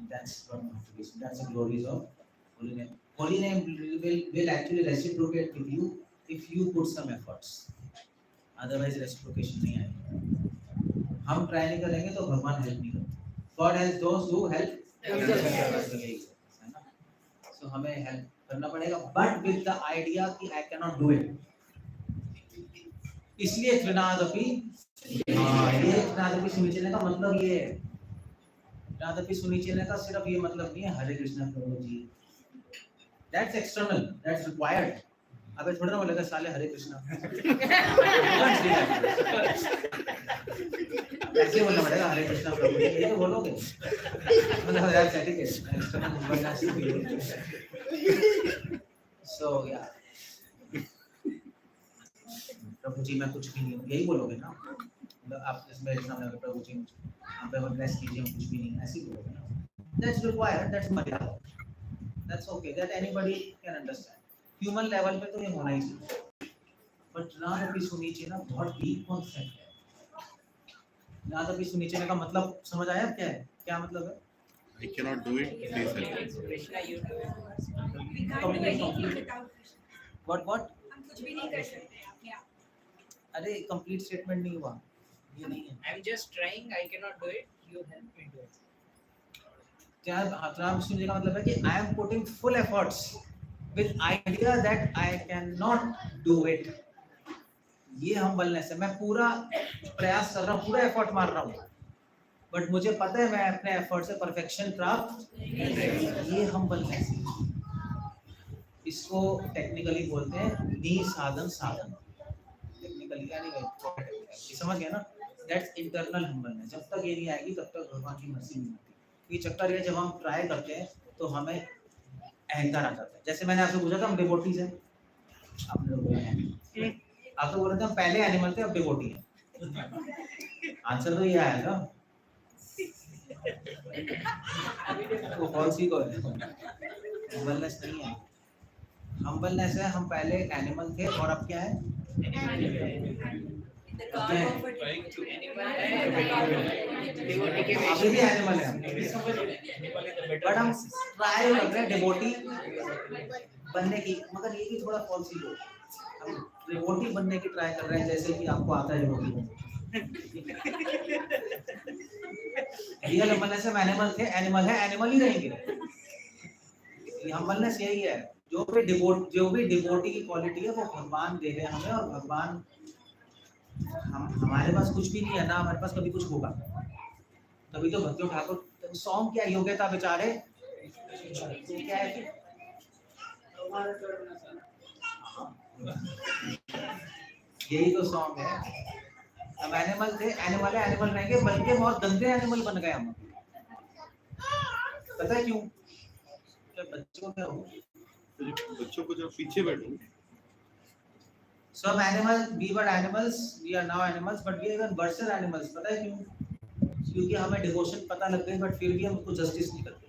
that's what motivation, that's the glories of holy name. Holy name will actually reciprocate with you if you put some efforts. Otherwise reciprocation नहीं आएगी. हम try नहीं करेंगे तो भगवान help नहीं करते. God helps those who help. है ना? So हमें हेल्प करना पड़ेगा, but with the idea कि I cannot do it. इसलिए त्रिनादपि, ये त्रिनादपि सुनिचेने का मतलब ये है. त्रिनादपि सुनिचेने का सिर्फ ये मतलब नहीं है हरे कृष्णा प्रभु जी. That's external, that's required. अबे थोड़ा ना बोलेगा साले हरे कृष्णा. ऐसे बोलना पड़ेगा हरे कृष्णा प्रभु जी. ये तो बोलोगे. मतलब यार certificate. External बोलना चाहिए. So yeah. प्रभु जी मैं कुछ भी नहीं हूँ, यही बोलोगे ना. मतलब आप इसमें सामने प्रभु जी आप पे ब्लेस कीजिए, हम कुछ भी नहीं, ऐसे बोलोगे ना. That's required, that's मर्यादा. That's okay, that anybody can understand. Human level पे तो ये होना ही चाहिए. But नादपि सुनिचेना ना बहुत deep concept है. नादपि सुनिचेना का मतलब समझ आया क्या है? क्या मतलब है? I cannot do it, please help. Krishna, you do it. We can't do anything without Krishna. What? हम कुछ भी नहीं कर सकते अपने आप. अरे complete statement नहीं हुआ. ये नहीं है. I'm just trying, I cannot do it. You help me do it. क्या नादपि सुनिचेना का मतलब है कि I am putting full efforts with idea that I cannot do it. ये humbleness है. मैं पूरा प्रयास कर रहा हूँ, पूरा effort मार रहा हूँ. बट मुझे पता है मैं अपने एफर्ट से परफेक्शन प्राप्त, ये humbleness है. इसको टेक्निकली बोलते हैं निसाधन साधन. टेक्निकली यानी ये समझ गया ना. That's internal humbleness. जब तक ये नहीं आएगी तब तक भगवान की मर्जी नहीं आती. ये चक्कर ये जब हम ट्राई करते हैं तो हमें अहंकार आ जाता है. जैसे मैंने आपसे पूछा था हम डिवोटीज हैं, आपने तो बोला है. आप तो बोल रहे थे हम पहले एनिमल थे अब डिवोटी हैं. आंसर तो ये आया था. वो फॉल्स ही को है. हम्बलनेस नहीं है. हम्बलनेस है हम पहले एनिमल थे और अब क्या है? अभी भी एनिमल है. बट हम ट्राई कर रहे हैं डिवोटी बनने की. मगर ये भी थोड़ा फॉल्स ही हो. हम डिवोटी बनने की ट्राई कर रहे हैं जैसे कि आपको आता है डिवोटी बनना. रियल हम्बलनेस हम एनिमल थे, एनिमल है, एनिमल ही रहेंगे. ये हम्बलनेस यही है. जो भी डिवोटी की क्वालिटी है वो भगवान दे रहे हैं हमें. और भगवान हमारे पास कुछ भी नहीं है ना, हमारे पास कभी कुछ होगा. तभी तो भक्तियों ठाकुर सॉन्ग क्या योग्यता बेचारे तो क्या है कि यही तो सॉन्ग है. अब एनिमल थे, एनिमल है, एनिमल रहेंगे. बल्कि हम और गंदे एनिमल बन गए हम. पता है क्यों? जब बच्चों क्या हो, बच्चों को जब पीछे बैठो. Some animal, we were animals, we are now animals, but we are even worse animals. पता है क्यों? क्योंकि हमें डिवोशन पता लग गई, बट फिर भी हम उसको जस्टिस नहीं करते.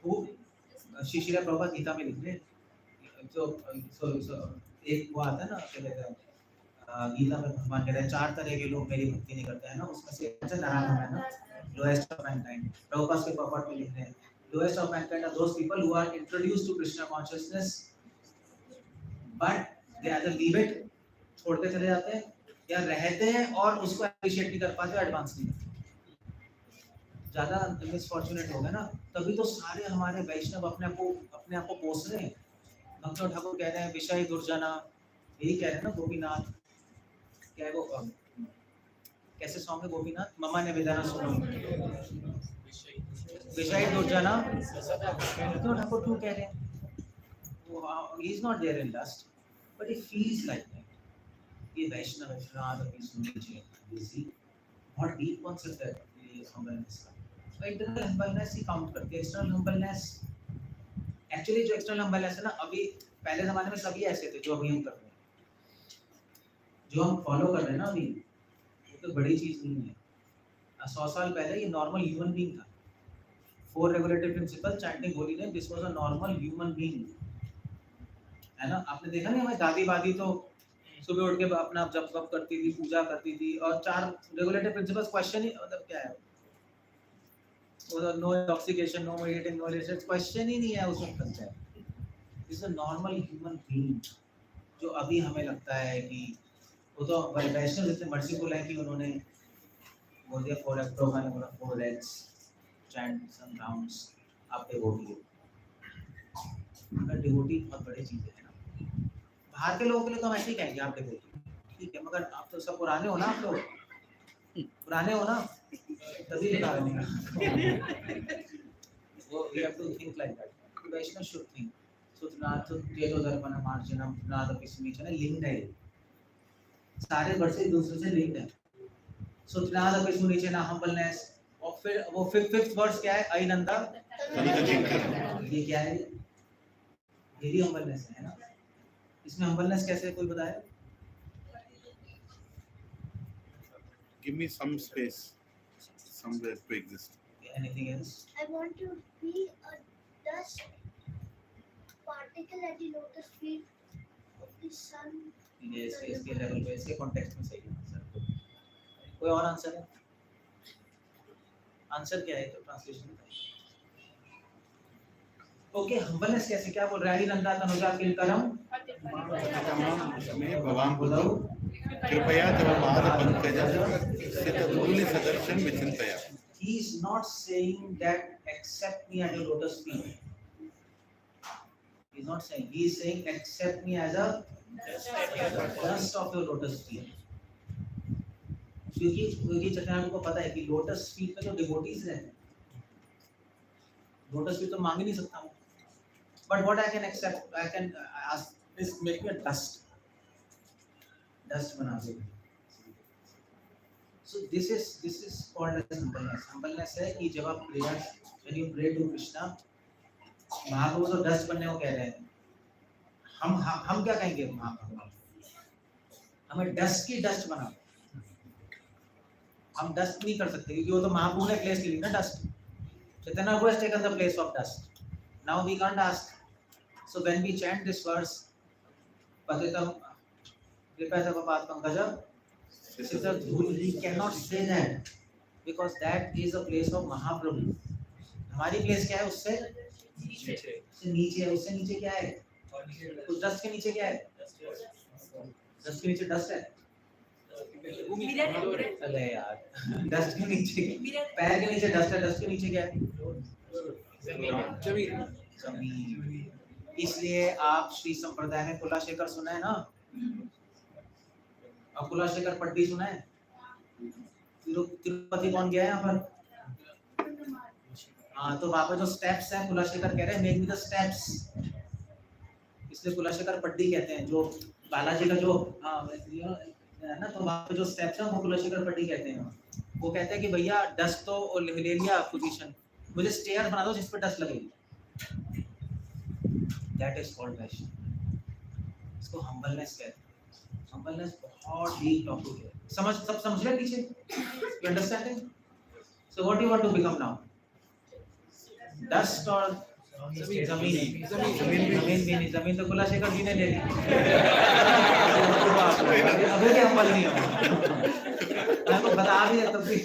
वो शिशिला प्रभुपाद गीता में लिख रहे हैं. तो एक वो आता है ना क्या कहते हैं गीता में भगवान कहते हैं 4 तरह के लोग मेरी भक्ति नहीं करते हैं ना. उसमें से सबसे नारायण है ना, लोएस्ट ऑफ मैनकाइंड. प्रभुपाद के पॉपट में लिख रहे हैं lowest of mankind are those people who are introduced to Krishna consciousness but they either leave it, छोड़ते चले जाते हैं, या रहते हैं और उसको appreciate नहीं कर पाते, एडवांस नहीं करते. ज़्यादा मिसफॉर्चुनेट हो गए ना. तभी तो सारे हमारे वैष्णव अपने आप को पोस रहे हैं. भक्ति ठाकुर कह रहे हैं विषय दुर्जना, यही कह रहे हैं ना. गोपीनाथ क्या है वो कैसे सॉन्ग है गोपीनाथ? ममा ने विधाना सुनो. beside Durjana, क्यों ठाकुर क्यों कह रहे हैं? He is not there in lust, but he feels like that. ये वैष्णव राधा की सुननी चाहिए. You see, बहुत deep concept है ये humbleness का. So internal humbleness ही count करती है. External humbleness, actually जो external humbleness है ना, अभी पहले जमाने में सभी ऐसे थे जो अभी हम कर रहे हैं, जो हम follow कर रहे हैं ना अभी, ये तो बड़ी चीज नहीं है. 100 साल पहले ये normal human being था. 4 regulative principles chanting holy name, this was a normal human being. है ना? आपने देखा नहीं, हमारी दादी वादी तो सुबह उठ के अपना जप वप करती थी, पूजा करती थी, और 4 रेगुलेटिव प्रिंसिपल्स क्वेश्चन ही मतलब क्या है, वो no intoxication, no eating, no research, question ही नहीं है उसमें करता है. Is a normal human being जो अभी हमें लगता है कि वो तो वैष्णव जितने मर्सीफुल है कि उन्होंने बोल दिया 4 एक्टो ने बोला 4 legs चैंट सम राउंड्स आप डिवोटी हो. मगर डिवोटी बहुत बड़ी चीज है ना. बाहर के लोगों के लिए तो हम ऐसे ही कहेंगे आप डिवोटी, ठीक है, मगर आप तो सब पुराने हो ना, आप तो पुराने हो ना, तभी लिखा है वो. We have to think like that. Vaishnav should think सुतनाथ तेजो दर्पण मार्जनम नाद पिस्मीचन लिंक्ड है, सारे वर्ड एक दूसरे से लिंक्ड है. सुतनाथ पिस्मीचन हम्बलनेस, और फिर वो फिफ्थ वर्ड्स क्या है, अयनंदा, ये क्या है, ये भी हम्बलनेस है ना. इसमें हम्बलनेस कैसे, कोई बताए? Give me some space, somewhere to exist. Anything else? I want to be a dust particle at the lotus feet of the sun. ये इसके लेवल पे, इसके कॉन्टेक्स्ट में सही है आंसर. कोई और आंसर है? आंसर क्या है तो ट्रांसलेशन बताइए. ओके, हम्बलनेस कैसे, क्या बोल रहा है? लिलंदा तनुजा किलकरम में भवाम बुधौ कृपया तव पाद पंकज स्थित धूलि सदर्शन विचिंतया. He is not saying that accept me at your lotus feet. He is not saying. He is saying accept me as a dust of your lotus feet. क्योंकि चक्रवर्ती को पता है कि लोटस फीट में तो डिवोटीज हैं. लोटस फीट तो मांग ही नहीं सकता हूँ. But what I can accept, I can ask is make me a dust बना दो. So this is called as humbleness. Humbleness है कि जब आप prayers, when you pray to Krishna, महाप्रभु तो डस्ट बनने को कह रहे हैं. हम क्या कहेंगे महाप्रभु? हमें डस्ट की डस्ट बना. हम डस्ट नहीं कर सकते क्योंकि वो तो महाप्रभु ने प्लेस ली ना dust. Chaitanya Prabhu has taken the place of dust. Now we can't ask. So when we chant this verse, Patitam Kripatava Paad Pankajam, we cannot say that because that is a place of Mahaprabhu. हमारी place क्या है उससे नीचे है. उससे नीचे क्या है? उस डस्ट के नीचे क्या है? डस्ट के नीचे डस्ट है. अरे यार, डस्ट के नीचे, पैर के नीचे डस्ट है. डस्ट के नीचे क्या है? जमीन. इसलिए आप श्री संप्रदाय में कुलाशेखर सुना है ना? अब कुलाशेखर पट्टी सुना है? तिरुपति कौन गया है यहाँ पर? हाँ, तो वहाँ पे जो स्टेप्स हैं, कुलाशेखर कह रहे हैं मेक मी द स्टेप्स. इसलिए कुलाशेखर पट्टी कहते हैं. जो बालाजी का जो है ना, तो वहाँ पे जो स्टेप्स हैं वो कुलाशेखर पट्टी कहते हैं. वो कहते हैं कि भैया डस्ट तो ले लिया पोजीशन, मुझे स्टेयर बना दो जिस पर डस्ट लगेगी. That is called वैष्णव. इसको हम्बलनेस कहते हैं. हम्बलनेस बहुत डीप टॉपिक है. सब समझ रहे पीछे? You understanding? So what do you want to become now? Dust or जमीन तो कुलाशेखर जी ने ले ली. अभी क्या हम्बल नहीं हो? मैं तो बता भी है तब भी.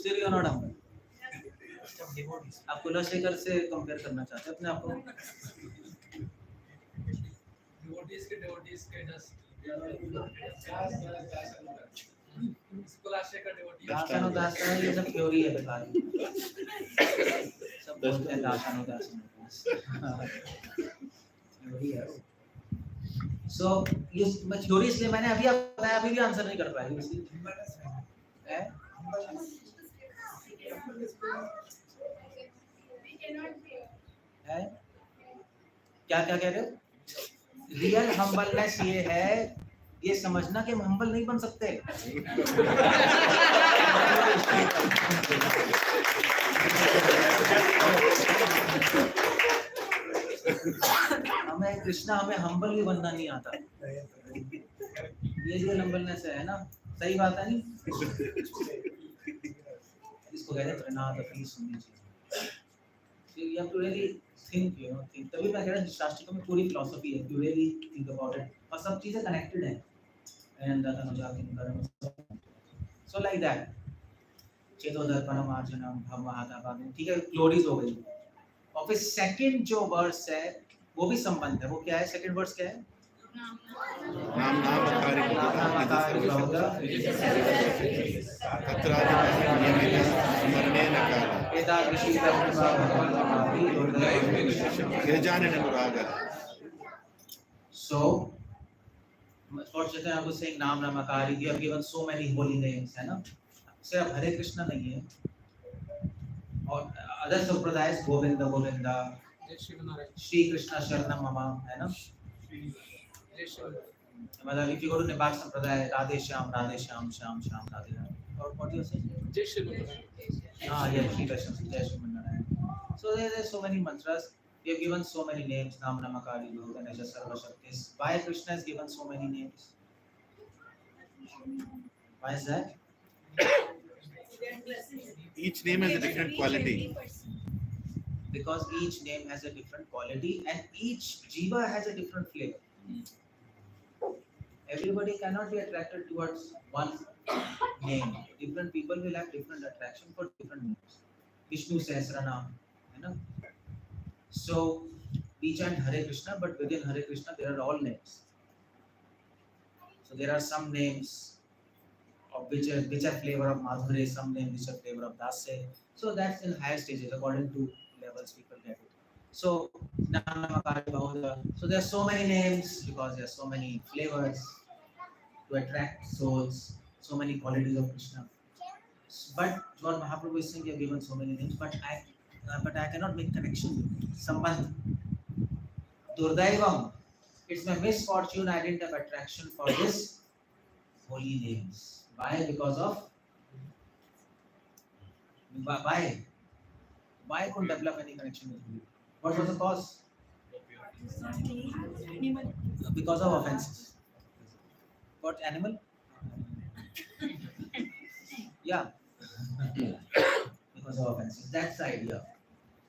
Still you are not humble. आप कुलाशेखर से कंपेयर करना चाहते हैं अपने आप को? डिवोटीज के जस्ट कुलाशेखर डिवोटी दासानुदासन ये सब थ्योरी है बेकार. सब बोलते हैं दासानुदासन थ्योरी है. सो ये थ्योरी इसलिए मैंने अभी आपको बताया, अभी भी आंसर नहीं कर पाए. humbleness means? We cannot be. है क्या क्या कह रहे हो? रियल हम्बलनेस ये है, ये समझना कि हम हम्बल नहीं बन सकते। हमें कृष्णा हमें हम्बल भी बनना नहीं आता, ये रियल हम्बलनेस है ना? सही बात है नहीं? इसको कहते हैं प्रणाम अपनी सुननी चाहिए। You have to really think, you know, think. तभी मैं कह रहा हूँ शास्त्रों में पूरी फिलॉसफी है, you really think about it, और सब चीजें कनेक्टेड हैं। And that so like that. चेतो दर्पणम आर्जनम भव महातापाग्नि, ठीक है, ग्लोरीज हो गई। और फिर सेकंड जो वर्स है वो भी संबंध है, वो क्या है? सेकंड वर्स क्या है? नाम नाम अकारि So, Lord Chaitanya was saying Nam Namakari, you have given so many holy names, है ना? सिर्फ हरे कृष्णा नहीं है, और अदर संप्रदाय गोविंदा गोविंदा, जय श्री नारायण, श्री कृष्णा शरणम मम, है ना? जय श्री मतलब if you go to Nepal संप्रदाय राधे श्याम श्याम श्याम राधे राधे, और what do you say? जय Shri Narayan, Yeah, Shri Krishna, Jai Shri Narayan. So there are so many mantras. We have given so many names. Nam Namakari Yoga Ganesha Sarva Shaktis. Why Krishna has given so many names? Why is that? Each name has a different quality. Because each name has a different quality and each jiva has a different flavor. Everybody cannot be attracted towards one name. Different people will have different attraction for different names. Vishnu Sahasranam, you know. So we chant Hare Krishna, but within Hare Krishna there are all names. So there are some names of which are flavor of Madhure, some names which are flavor of Dase. So that's in higher stages according to levels people get it. So so there are so many names because there are so many flavors to attract souls, so many qualities of Krishna. But Lord Mahaprabhu is saying you have given so many names, but I cannot make connection with it. Sambandh. Durdaivam. It's my misfortune I didn't have attraction for this holy names. Why? Because of why? Why I couldn't develop any connection with you? What was the cause? Because of offenses. What animal? Yeah. Because of offenses. That's the idea.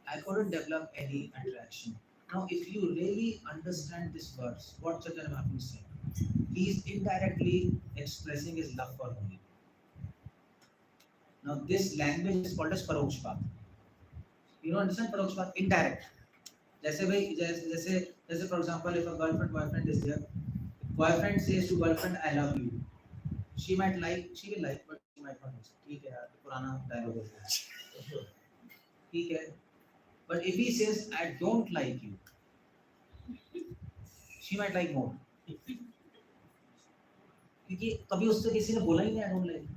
I couldn't develop any attraction. Now, if you really understand this verse, what Chaitanya Mahaprabhu is saying, he is indirectly expressing his love for Holy. Now, this language is called as Parokshpat. You don't understand Parokshpat? Indirect. जैसे for example, if a girlfriend boyfriend is there, boyfriend says to girlfriend, "I love you." She will like, but she might not. ठीक है यार, पुराना dialogue है. ठीक है. But if he says, "I don't like you," she might like more. क्योंकि कभी उससे किसी ने बोला ही नहीं, "I don't like you."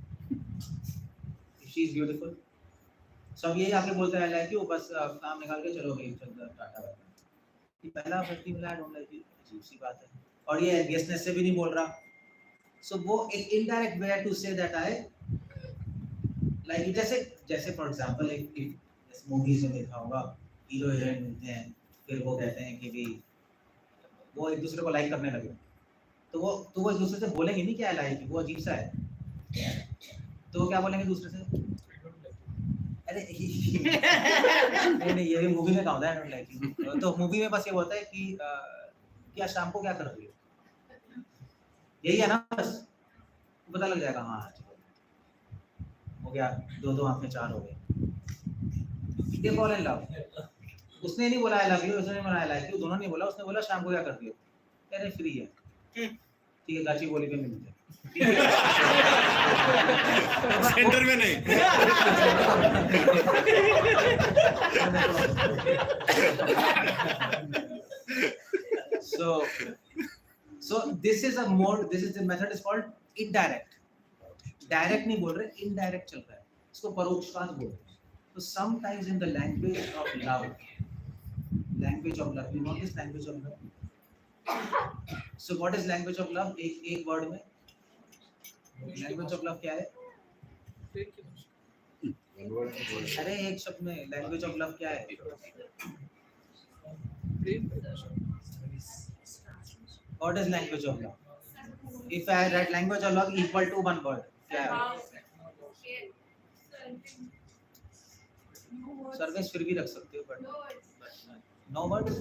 If she is beautiful, सब यही आके बोलते हैं, "I like you," बस काम निकाल के चलो भाई, चल टाटा। ये पहला व्यक्ति मिला, "I don't like you," अजीब सी बात है, और ये गेस्टनेस से भी नहीं बोल रहा। So वो एक indirect way to say that I like it. जैसे for example एक मूवीज में देखा होगा, हीरो हीरोइन मिलते हैं, फिर वो कहते हैं कि भी वो एक दूसरे को लाइक करने लगे, तो वो एक दूसरे से बोलेंगे नहीं क्या लाइक, वो अजीब सा है, तो वो क्या बोलेंगे दूसरे से, अरे नहीं ये भी मूवी में कहा होता है डोंट लाइक यू। तो मूवी में बस ये होता है कि क्या शाम को क्या कर रही हो, यही है ना, बस पता लग जाएगा। हाँ हो गया, दो आंखें चार हो गए, दे फॉल इन लव। उसने नहीं बोला आई लव यू, उसने नहीं बोला आई लाइक यू, दोनों नहीं बोला, उसने बोला शाम को क्या करती हो, कह रहे फ्री है, ठीक है गाचीबोली पे मिलते हैं, सेंटर में नहीं। So this is the method is called indirect. Direct नहीं बोल रहे, इनडायरेक्ट चल रहा है, इसको परोक्षपात बोलते हैं। So sometimes in the language of love, you know this language of love? So what is language of love? एक word में language of love क्या है? अरे एक शब्द में language of love क्या है? What is language of love? If I write language of love equal to one word, क्या है? सर्विस फिर भी रख सकते हो, but no words.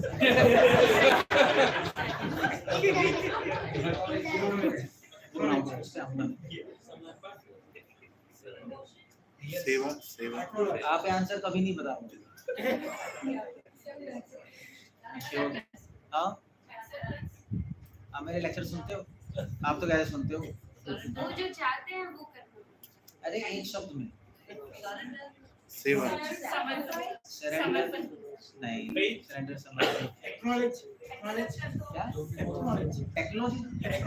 सेवा आप आंसर कभी नहीं बता पाओगे। हाँ आप मेरे लेक्चर सुनते हो? आप तो कैसे सुनते हो? वो जो चाहते हैं वो करना। अरे एक शब्द में सेवा सरेंडर नहीं, सरेंडर समझ Acknowledge. क्या? Acknowledge. Technology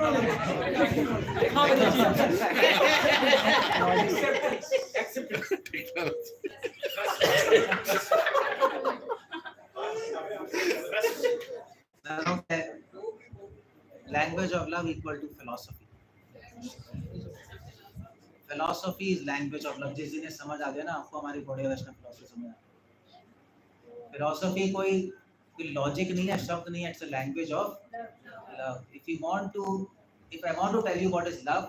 language of love equal to philosophy. Philosophy is language of love. जिस दिन ये समझ आ गया ना आपको, हमारी बॉडी वैष्णव फिलोसफी समझ आ गई। फिलोसफी कोई लॉजिक नहीं है, शब्द नहीं है, it's a language of love. If I want to tell you what is love,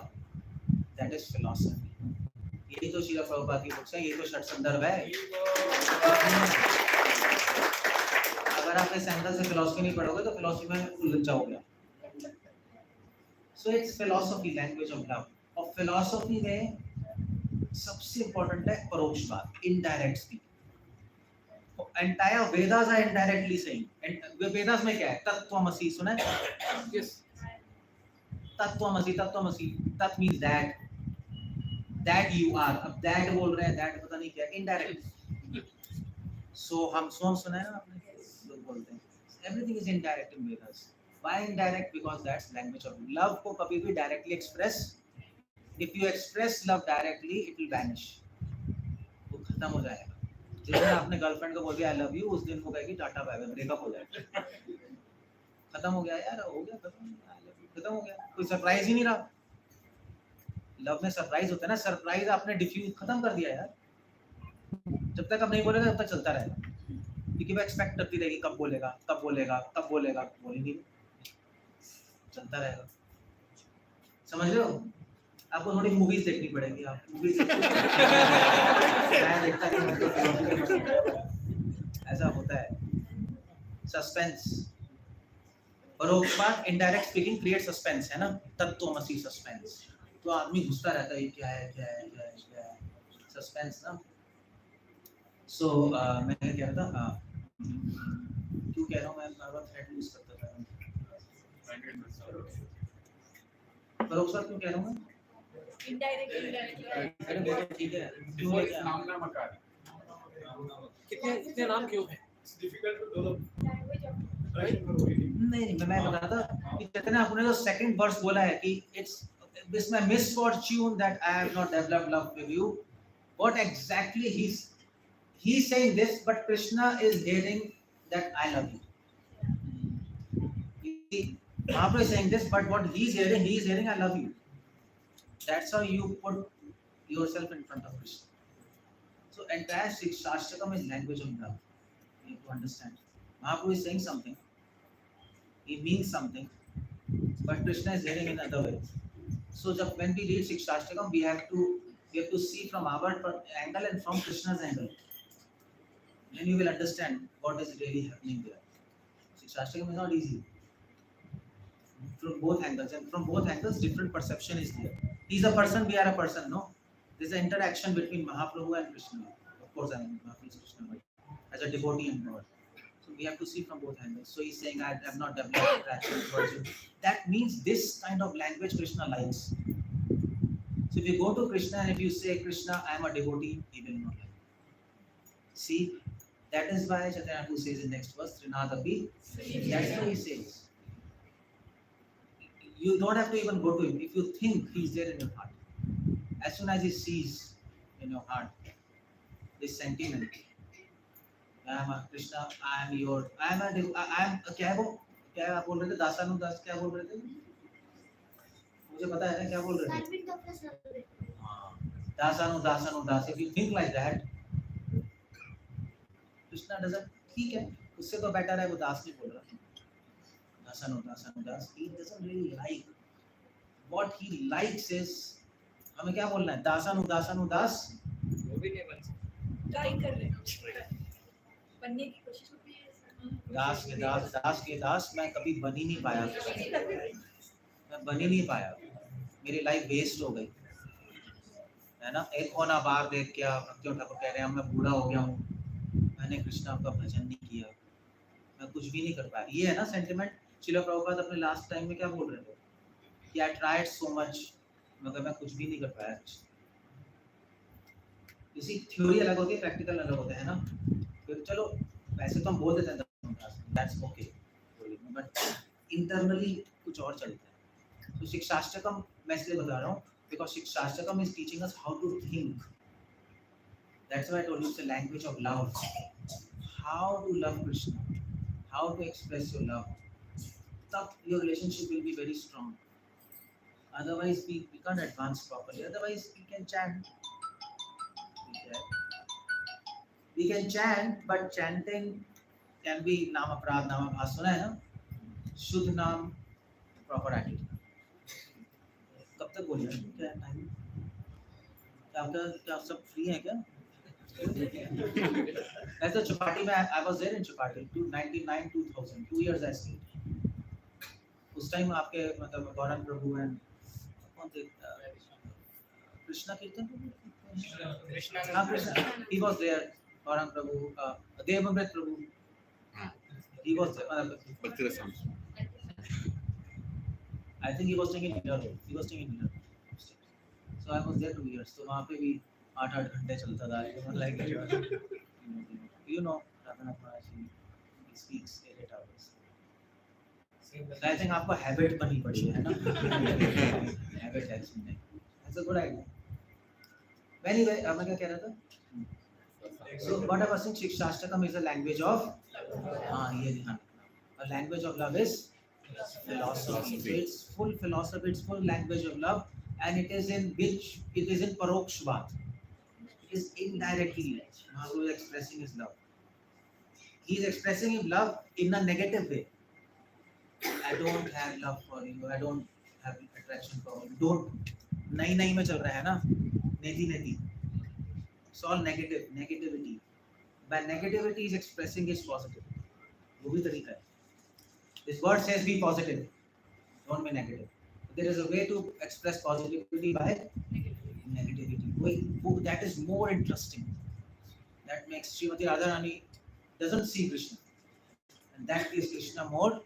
that is philosophy. यही तो श्रील प्रभुपाद की बुक्स है, यही तो षट संदर्भ है. अगर आप इस एंगल से फिलोसफी नहीं पढ़ोगे तो फिलोसफी में उलझ जाओगे. So it's philosophy, language of love. और फिलोसफी में सबसे इम्पोर्टेंट है परोक्षवाद, indirect speech. Entire Vedas are indirectly saying. Vedas में क्या है? तत्त्वमसि सुना है? Yes. तत्त्वमसि. Tat means that you are. अब that बोल रहे हैं, that पता नहीं क्या, indirect. So हम सुना है ना आपने? लोग बोलते हैं. Everything is indirect in Vedas. Why indirect? Because that's language of love. को कभी भी directly express. If you express love directly, it will vanish. वो खत्म हो जाएगा. जिस दिन आपने गर्लफ्रेंड को बोल दिया आई लव यू, उस दिन वो कहेगी टाटा बाय बाय, ब्रेकअप हो जाएगा. खत्म हो गया यार, हो गया खत्म, आई लव यू खत्म हो गया, कोई सरप्राइज ही नहीं रहा. लव में सरप्राइज होता है ना, सरप्राइज आपने डिफ्यूज खत्म कर दिया यार. जब तक आप नहीं बोलेगा तब तक चलता रहेगा, क्योंकि वो एक्सपेक्ट करती रहेगी कब बोलेगा, बोलेंगी, चलता रहेगा. समझ रहे हो? आपको थोड़ी मूवीज देखनी पड़ेगी. आप मूवीज मैं देखता नहीं, ऐसा होता है. सस्पेंस, परोक्षवाद, इनडायरेक्ट स्पीकिंग क्रिएट सस्पेंस, है ना? तत्त्वमसि सस्पेंस. तो आदमी घुसता रहता है, क्या है सस्पेंस ना. सो मैं कह रहा था, क्यों कह रहा हूँ मैं बार-बार थ्रेड यूज करता था. परोक्षवाद क्यों कह रहा हूँ मैं? Indirect. अरे वो तो ठीक है, क्यों है क्या? कितने नाम क्यों है? It's difficult to develop. नहीं, मैं बता रहा था कि जितने आपने जो सेकंड वर्स बोला है कि it's this my misfortune that I have not developed love with you. What exactly he is saying this, but Krishna is hearing that I love you. Mahaprabhu is saying this, but what he is hearing I love you. That's how you put yourself in front of Krishna. So entire Shastakam is language of love. You have to understand. Mahaprabhu is saying something, he means something, but Krishna is hearing in another way. So when we read Shastakam, we have to see from our angle and from Krishna's angle. Then you will understand what is really happening there. Shastakam is not easy. From both angles, and from both angles different perception is there. He is a person, we are a person, no? There is an interaction between Mahaprabhu and Krishna. Of course, I am Mahaprabhu Krishna as a devotee and God. So we have to see from both angles. So he is saying, I have not developed attraction towards you. That means this kind of language Krishna likes. So if you go to Krishna and if you say, Krishna, I am a devotee, he will not like. See, that is why Chaitanya Prabhu says in next verse, Trinadapi. That's what he says. You don't have to even go to him. If you think he is there in your heart, as soon as he sees in your heart, this sentiment. I am a Krishna, I am your, I am क्या है वो, क्या आप बोल रहे थे, दासानुदास क्या बोल रहे थे, मुझे पता है ना क्या बोल रहे थे, Servant of the servant. दासानुदास, if you think like that, Krishna doesn't, ठीक है, उससे तो बेटर है वो दास नहीं बोल रहा, दासानुदास, he doesn't really like, what he likes is, हमें क्या बोलना है, दासानुदास, वो भी नहीं बन सकता। ट्राई कर रहे हैं बनने की कोशिश होती है दास के दास, मैं कभी बन ही नहीं पाया, मैं बन ही नहीं पाया, मेरी लाइफ वेस्ट हो गई, है ना। एक होना बार देख क्या भक्ति ठाकुर कह रहे हैं, मैं बूढ़ा हो गया हूँ, मैंने कृष्णा का भजन नहीं किया, मैं कुछ भी नहीं कर पाया, ये है ना सेंटिमेंट। श्रील प्रभुपाद अपने लास्ट टाइम में क्या बोल रहे थे कि आई ट्राइड सो मच, मगर मैं कुछ भी नहीं कर पाया। इसी थ्योरी अलग होती है, प्रैक्टिकल अलग होता है ना। फिर चलो वैसे तो हम बोल देते हैं दैट्स ओके, बट इंटरनली कुछ और चलता है। तो शिक्षाष्टकम मैं इसलिए बता रहा हूँ because Shikshashtakam is teaching us how to think, that's why I told you it's a language of love, how to love Krishna, how to express your love, तब your relationship will be very strong. Otherwise, we can't advance properly. Otherwise, we can chant. We can chant, but chanting can be नाम अपराध, नाम आभास, सुना है ना? शुद्ध नाम, proper attitude. कब तक बोलिए? क्या टाइम? क्या सब फ्री हैं क्या? ऐसे चौपाटी में I was there in Chowpatty 1999-2000 2 years I stayed. उस टाइम आपके मतलब गौरंग प्रभु and Krishna Kirtan, Krishna, he was there. Gaurang Prabhu, Devamrit Prabhu, he was there. Bhakti Rasam. I think he was staying in Miller. He was staying in Miller. So I was there 2 years. So वहाँ पे भी 8-8 घंटे चलता था. Like you know, he speaks 8 hours. I think आपको habit बनी पड़ी है ना, हैबिट है इसमें, it's a good idea. Anyway, मैं क्या कह रहा था? So what I was saying, शिक्षाष्टकम is a language of, हाँ ये ध्यान, a language of love is philosophy. So it's full philosophy, it's full language of love, and it is in parokshvat. It is indirectly Mahaprabhu is expressing his love. He is expressing his love in a negative way. I don't have love for you. I don't have attraction for you. Don't. नहीं में चल रहा है ना, नेति. It's all negativity. By negativity is expressing his positivity. वो भी तरीका है. This word says be positive. Don't be negative. There is a way to express positivity by negativity. That is more interesting. That makes Srimati Radharani doesn't see Krishna, and that gives Krishna more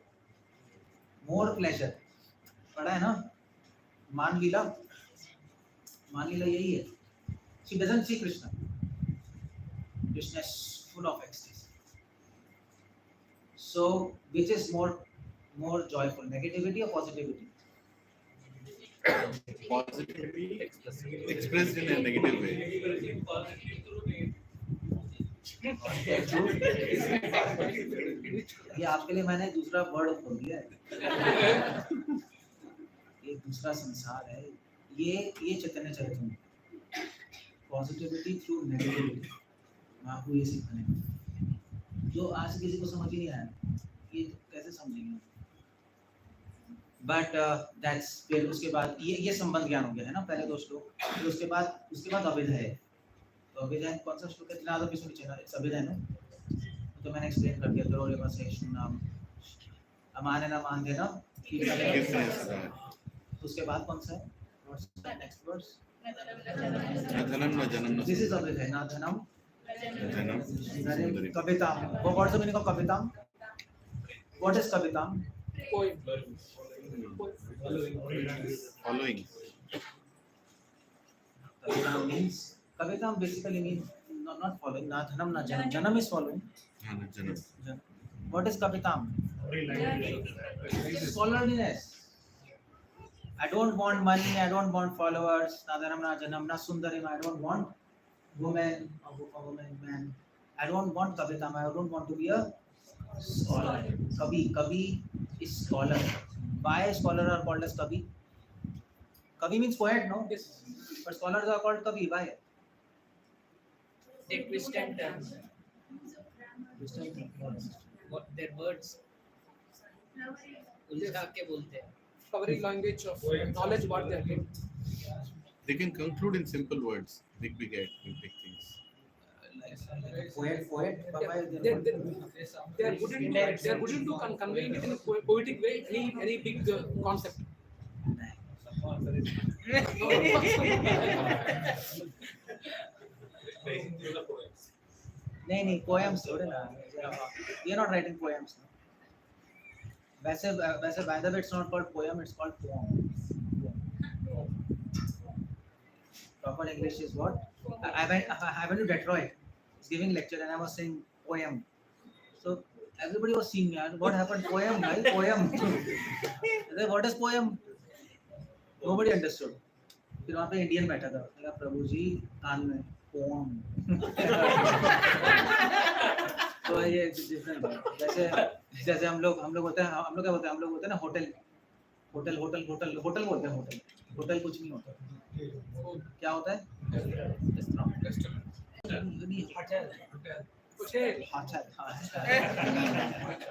pleasure. पढ़ा है ना, मान लीला यही है. She doesn't see Krishna. Krishna is full of ecstasy. So which is more joyful, negativity or positivity? Positivity expressed in a negative way. ये आपके लिए मैंने दूसरा वर्ड खोल दिया है, एक दूसरा संसार है ये चैतन्य चरित्र, पॉजिटिविटी थ्रू नेगेटिविटी। मैं आपको ये सिखाने जो आज किसी को समझ ही नहीं आया, ये कैसे समझेंगे। बट दैट्स फिर उसके बाद ये संबंध ज्ञान हो गया है ना, पहले 2 श्लोक, फिर उसके बाद अभिधेय। तो अभिधेय कौन सा श्लोक है? इतना भी सुनिए ना, इट्स अभिधेय ना, तो मैंने एक्सप्लेन कर दिया। तो बस नाम अमाने ना मान देना, उसके बाद कौन सा है? नेक्स्ट वर्स, दिस इज अभिधेय ना धनम कविताम। What is the meaning of कविताम? व्हाट इज कविताम? Following. Kavitam basically means not following. Na dhanam na janam. Janam is following. Janam. What is kavitam? Scholarliness. I don't want money. I don't want followers. Na dhanam na janam na sundarim. I don't want woman, a woman, man. I don't want kavitam. I don't want to be a scholar. Kavi is scholar. Why scholar are called as kavi? Kavi means poet, no? Yes. But scholars are called kavi. Why? They twist and turn. What their words उलझा के बोलते हैं. Covering language of knowledge what they are getting. They can conclude in simple words, big things. Poet. But why They are good into conveying it in a poetic way any big concept. नहीं poems थोड़े ना. We are not writing poems. वैसे by the way it's not called poem, it's called poem. Proper English is what? I went to Detroit. I was giving lecture and I was saying poem. So everybody was seeing me. What happened? Poem, right? Poem. I said, what is poem? Nobody understood. फिर वहाँ पे Indian बैठा था. मैंने कहा प्रभुजी कान में poem. तो ये डिफरेंट है. जैसे हम लोग होते हैं, हम लोग क्या बोलते हैं? हम लोग बोलते हैं ना होटल बोलते हैं. होटल कुछ नहीं होता. क्या होता है?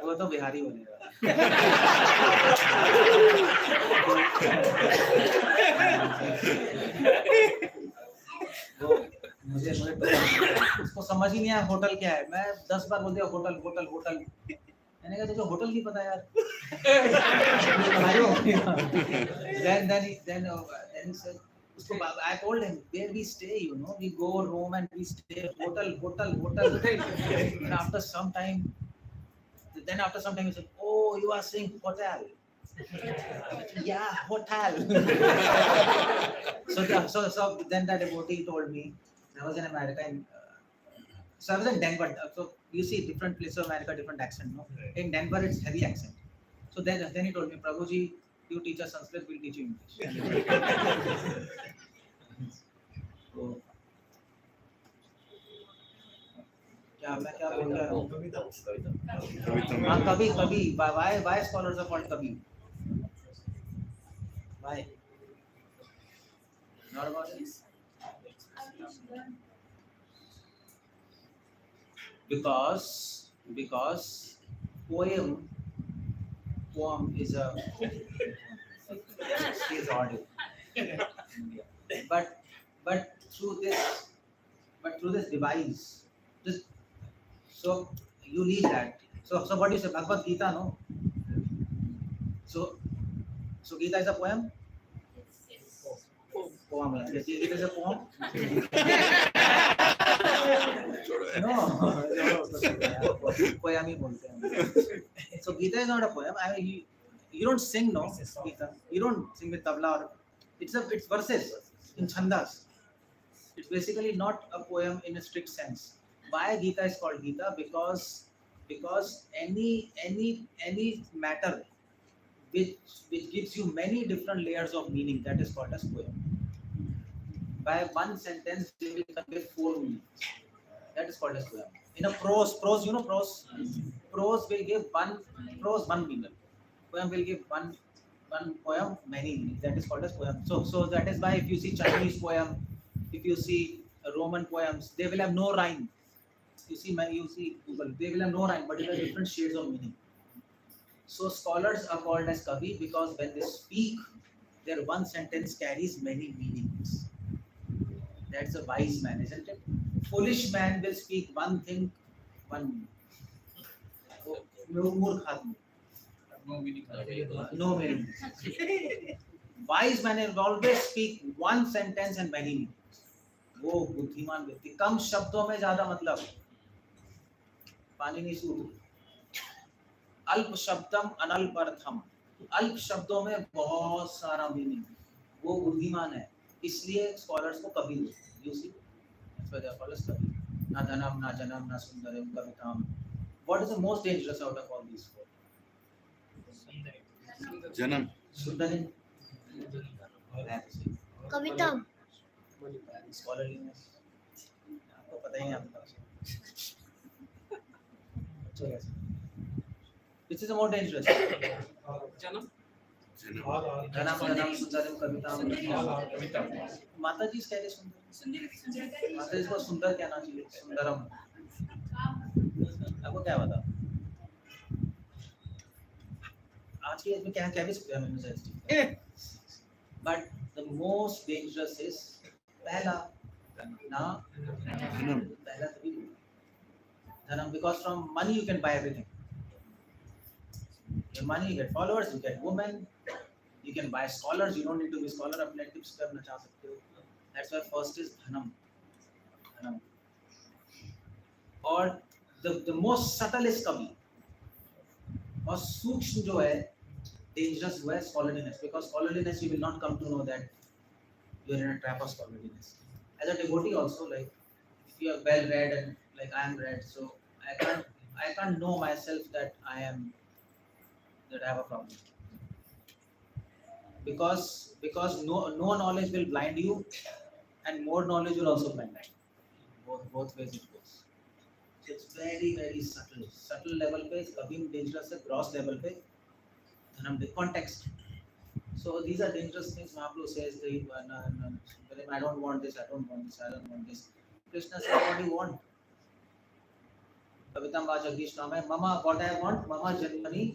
वो तो बिहारी बोलेगा. मुझे उसको समझ ही नहीं आया होटल क्या है. मैं 10 बार बोल दिया होटल. मैंने कहा तुझे होटल की पता यार. then he said, I told him where we stay, we go room and we stay hotel. And after some time he said, oh, you are saying hotel. Yeah, hotel. So then that devotee told me, I was in America so I was in Denver. So you see different places of America, different accent. No? In Denver it's heavy accent. So then he told me, Prabhuji, you teach us Sanskrit, we'll teach you English. So, क्या बोल रहा हूँ? कवि. Why scholars are called कवि? Why? Not about this. Because poem is a is audio. But through this device, so you need that. So what do you say? Bhagavad Gita, no? So Gita is a poem? Poem. Yes, Gita is a poem? No. Poem ही बोलते हैं. So Gita is not a poem. I mean, you don't sing, no? Gita. You don't sing with tabla or it's verses in chandas. It's basically not a poem in a strict sense. Why Gita is called Gita? Because any matter which gives you many different layers of meaning, that is called as poem. By one sentence they will convey 4 meanings. That is called as poem. In a prose, prose will give one meaning. Poem will give one poem many meanings. That is called as poem. So that is why if you see Chinese poem, if you see Roman poems, they will have no rhyme. You see Google, they will have no rhyme, but it has different shades of meaning. So scholars are called as kavi because when they speak, their one sentence carries many meanings. That's a wise man, isn't it? Foolish man will speak one thing, one meaning. Murkh admi. No meaning. Wise man will always speak one sentence and many meanings. वो बुद्धिमान व्यक्ति. कम शब्दों में ज्यादा मतलब. पाणिनि सूत्र. अल्प शब्दम अनल्पर्थम. अल्प शब्दों में बहुत सारा मीनिंग. वो बुद्धिमान है. इसलिए स्कॉलर्स को कवि you see, that's why they are called as kavi. Na dhanam, na janam, na sundaram, kavitam. What is the most dangerous out of all these 4? Janam. Sundaram. Kavitam. Scholarliness. बताएंगे आपको. Which is more dangerous? Janam. धनम धनम सुंदरम कविता. माता जी कह रहे सुंदर. सुंदर माता जी को सुंदर कहना चाहिए. सुंदरम. आपको क्या बता? आज के एज में क्या क्या भी सकते हैं मैंने. But the most dangerous is पहला ना पहला तभी धनम, because from money you can buy everything. Your money, you get followers, you get women, you can buy scholars. You don't need to be scholar. अपने tips करना चाह सकते हो. That's why first is धनम. धनम. और the most subtle is कवि. और सूक्ष्म जो है dangerous हुआ है scholarliness, because scholarliness you will not come to know that you are in a trap of scholarliness. As a devotee also, like if you are well read and like I am read, so I can't know myself that I have a problem, because no knowledge will blind you, and more knowledge will also blind you. Both ways it goes. So it's very subtle level पे कभी dangerous है, gross level पे धनम पे context. So these are dangerous things. Mahaprabhu says I don't want this, I don't want this, I don't want this. Krishna says, what do you want? कविता बा जगदीश नाम है. Mama, what I want? Mama Janmani.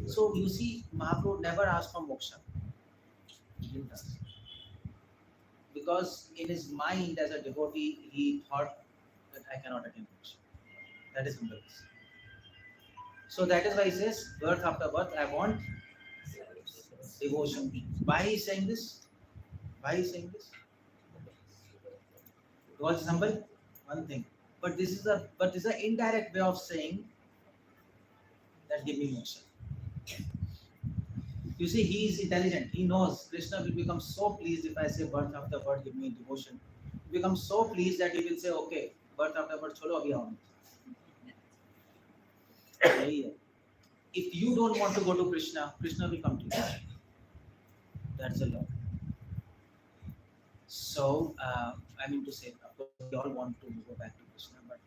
So you see, Mahaprabhu never asked for moksha. He didn't ask. Because in his mind as a devotee, he thought that I cannot attain moksha. That is humility. So that is why he says, birth after birth, I want devotion. Why he is saying this? Why he is saying this? Because humble, one thing. But this is an indirect way of saying that give me moksha. You see, he is intelligent. He knows Krishna will become so pleased if I say birth after birth, give me devotion. He becomes so pleased that he will say, okay, birth after birth, cholo abhi aao. If you don't want to go to Krishna, Krishna will come to you. That's the law. So, I mean to say, of course, we all want to go back to Krishna, but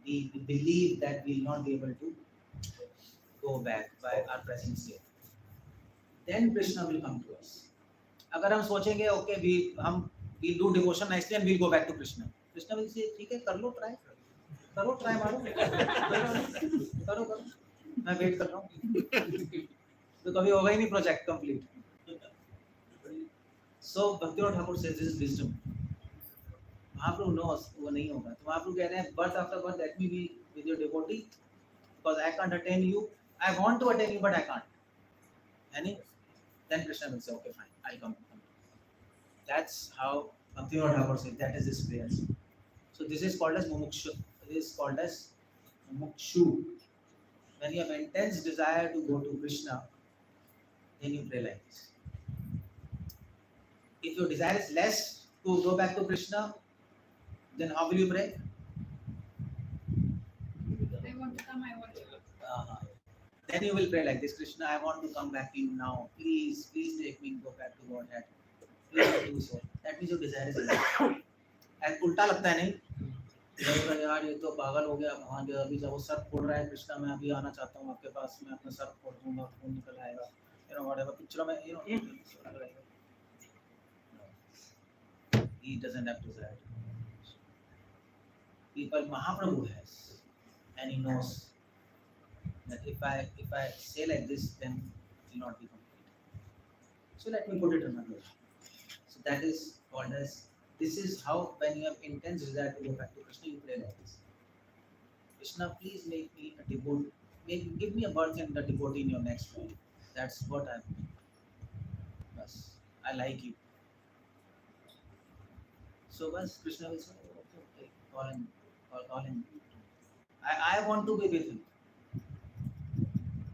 we believe that we will not be able to go back by our present state. Then Krishna will come to us. अगर हम सोचेंगे, okay, we'll do devotion nicely and we'll go back to Krishna. Krishna will say, ठीक है, कर लो try मारो, करो, मैं wait कर रहा हूँ. तो कभी होगा ही नहीं project complete. So Bhakti Thakur says this is wisdom. Mahaprabhu knows वो नहीं होगा. तो Mahaprabhu कह रहे हैं, birth after birth, let me be with your devotee, because I can't attain you. I want to attain you, but I can't. And then Krishna will say, okay, fine, I'll come. That's how Bhakti Thakur says, that is his prayer. So this is called as mumukshu. This is called as mumukshu. When you have intense desire to go to Krishna, then you pray like this. If your desire is less to go back to Krishna, then how will you pray? I want to come, I want to go. Then you will pray like this, Krishna, I want to come back to you now. Please take me, go back to Godhead. Please do so. That means your desire is less. And उल्टा लगता है नहीं? यार ये तो पागल हो गया भगवान के. अभी जब वो सर फोड़ रहा है कृष्णा, मैं अभी आना चाहता हूँ आपके पास, मैं अपना सर फोड़ दूंगा, खून निकल आएगा. You know whatever पिक्चरों में he doesn't have desire. People Mahaprabhu has, and he knows that if I say like this, then it will not be complete. So let me put it another way. So that is called as, this is how when you have intense desire to go back to Krishna, you pray like this. Krishna, please make me a devotee. Give me a birth in the devotee in your next life. That's what I'm doing. Bas, I like you. So once Krishna will say, okay, call him. I want to be with him.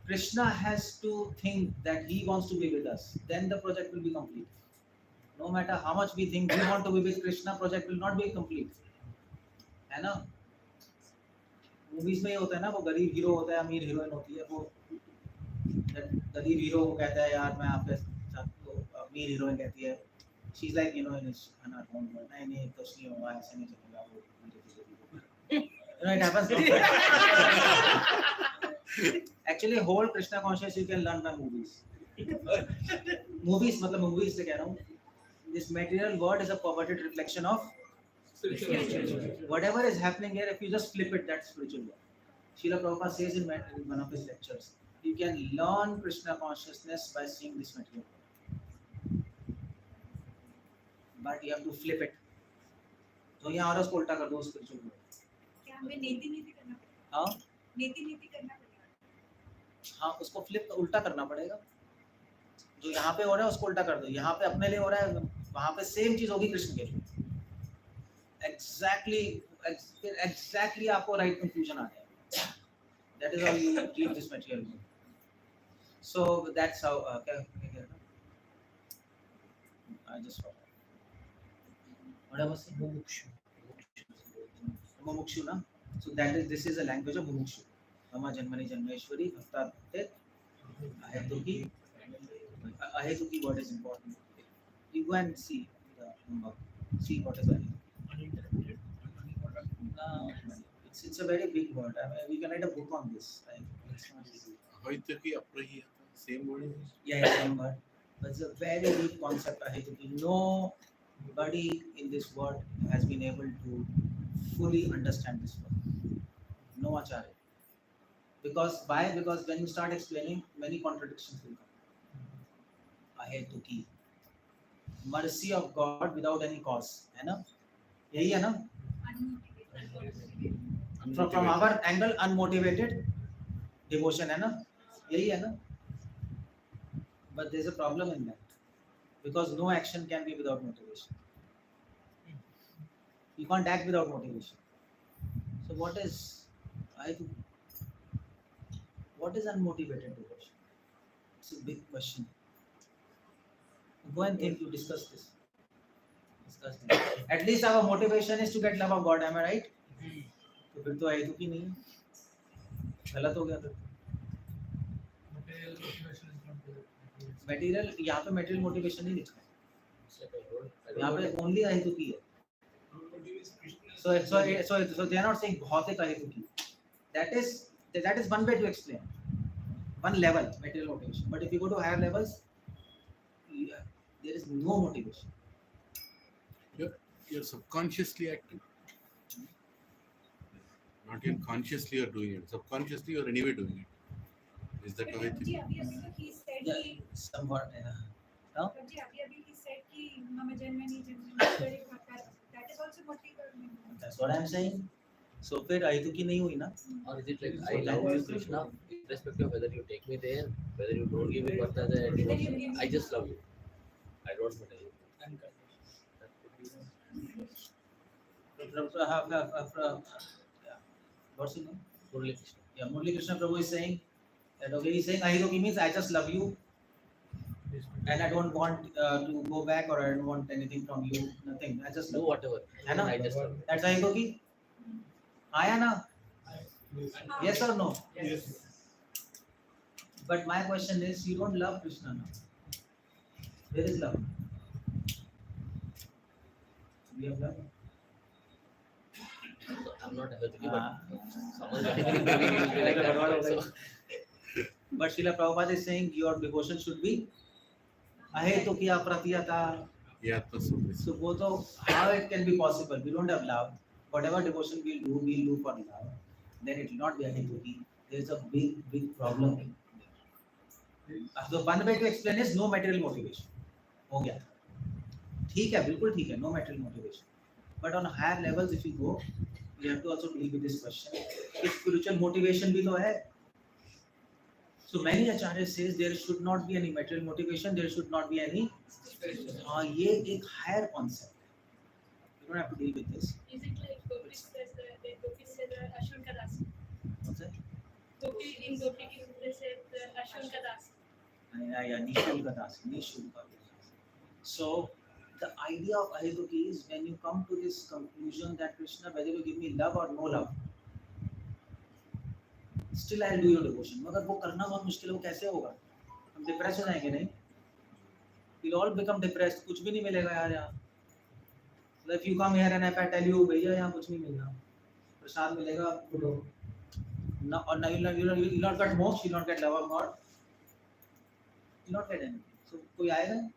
Krishna has to think that he wants to be with us. Then the project will be complete. No matter how much we think we want to be with Krishna, project will not be complete. है ना? Movies में ये होता है ना, वो गरीब hero होता है, अमीर हीरोइन होती है, वो गरीब हीरो को कहता है यार मैं आपके साथ, तो अमीर हीरोइन कहती है she's like, in her own world, नहीं कुछ नहीं होगा, ऐसे नहीं चलेगा, वो it happens. Actually, whole Krishna consciousness you can learn by movies. Movies से कह रहा हूँ. This material world is a perverted reflection of whatever is happening here. If you just flip it, that's spiritual world. Srila Prabhupada says in one of his lectures, you can learn Krishna consciousness by seeing this material world. But you have to flip it. तो यहाँ और उसको उल्टा कर दो spiritual world. क्या हमें नीति करना पड़ेगा? हाँ नीति करना पड़ेगा। हाँ उसको फ्लिप उल्टा करना पड़ेगा. जो यहाँ पे हो रहा है उसको उल्टा कर दो. यहाँ पे अपने लिए हो रहा है, वहाँ पे सेम चीज होगी कृष्ण के लिए. Exactly आपको right conclusion आ जाएगा. That is how you treat this material. So that's how. I just forgot. What I was saying? Mumukshu, na? So this is a language of mumukshu. Mama Janmani Janmeshwari Bhakta Ahetuki word is important. You go and see what is Ahetuki. It's a very big word. I mean, we can write a book on this. Right? It's not easy. Ahetuki Aprahiyata, same word. Yeah, same word. But it's a very deep concept. Ahetuki. Nobody in this world has been able to fully understand this word. No acharya. Because why? Because when you start explaining, many contradictions will come. Ahetuki. Mercy of God without any cause. है ना? यही है ना? From our angle, unmotivated devotion है ना? यही है ना? But there's a problem in that. Because no action can be without motivation. You can't act without motivation. So what is unmotivated devotion? It's a big question. Go and think, you discuss this. At least our motivation is to get love of God, am I right? तो फिर तो अहेतुकी नहीं है. गलत हो गया फिर. Material यहाँ पे material motivation नहीं लिखा है. यहाँ पे only अहेतुकी है. So they are not saying भौतिक अहेतुकी. That is one way to explain. One level material motivation. But if you go to higher levels, there is no motivation. You're subconsciously acting. Not even consciously you're doing it. Subconsciously you're anyway doing it. Is that how it is? Prabhuji, अभी he said Yeah, कि somewhat. No? Prabhuji, अभी he said कि मम जन्मनि जन्मनि that is also motivation. That's what I'm saying. So फिर अहेतुकी नहीं हुई ना? Or is it like I love you, Krishna, irrespective of whether you take me there, whether you don't give me birthday, I just love you. I don't want anything. What's his name? Murali Krishna. Yeah, Murali Krishna Prabhu is saying that he's saying Ahiruki means I just love you and I don't want to go back or I don't want anything from you, nothing. I just Do love whatever. है ना? I just love you. That's Ahiruki. आया ना? Yes or no? Yes. But my question is, you don't love Krishna now. Where is love? We have love. I'm not able to give Ah. someone maybe he will be like that. So, But Srila Prabhupada is saying your devotion should be ahetuki apratiyata. Yeah, that's So both of how it can be possible. We don't have love. Whatever devotion we'll do for love. Then it will not be ahetuki. There is a big problem. So one way to explain is no material motivation. हो गया. ठीक है, बिल्कुल ठीक है. No material motivation. But on higher levels, if you go, you have to also deal with this question. If spiritual motivation भी तो है. So many acharyas says there should not be any material motivation. There should not be any. ये एक higher concept. You don't have to deal with this. Is it like Gopi says Ashwin Kadas? What's that? Gopi in Gopi they said Ashwin Kadas. Yeah, Nishulka Das. So the idea of Ahetuki is when you come to this conclusion that Krishna, whether you give me love or no love, still I'll do your devotion. मगर वो करना बहुत मुश्किल है, वो कैसे होगा? हम डिप्रेस हो जाएंगे नहीं? we'll all become depressed. कुछ भी नहीं मिलेगा यार यहाँ. So if you come here and if I tell you भैया यहाँ कुछ नहीं मिलेगा, प्रसाद मिलेगा, no, or no, you'll not get moksha, you'll not get love of God, you'll not get anything. So कोई आएगा?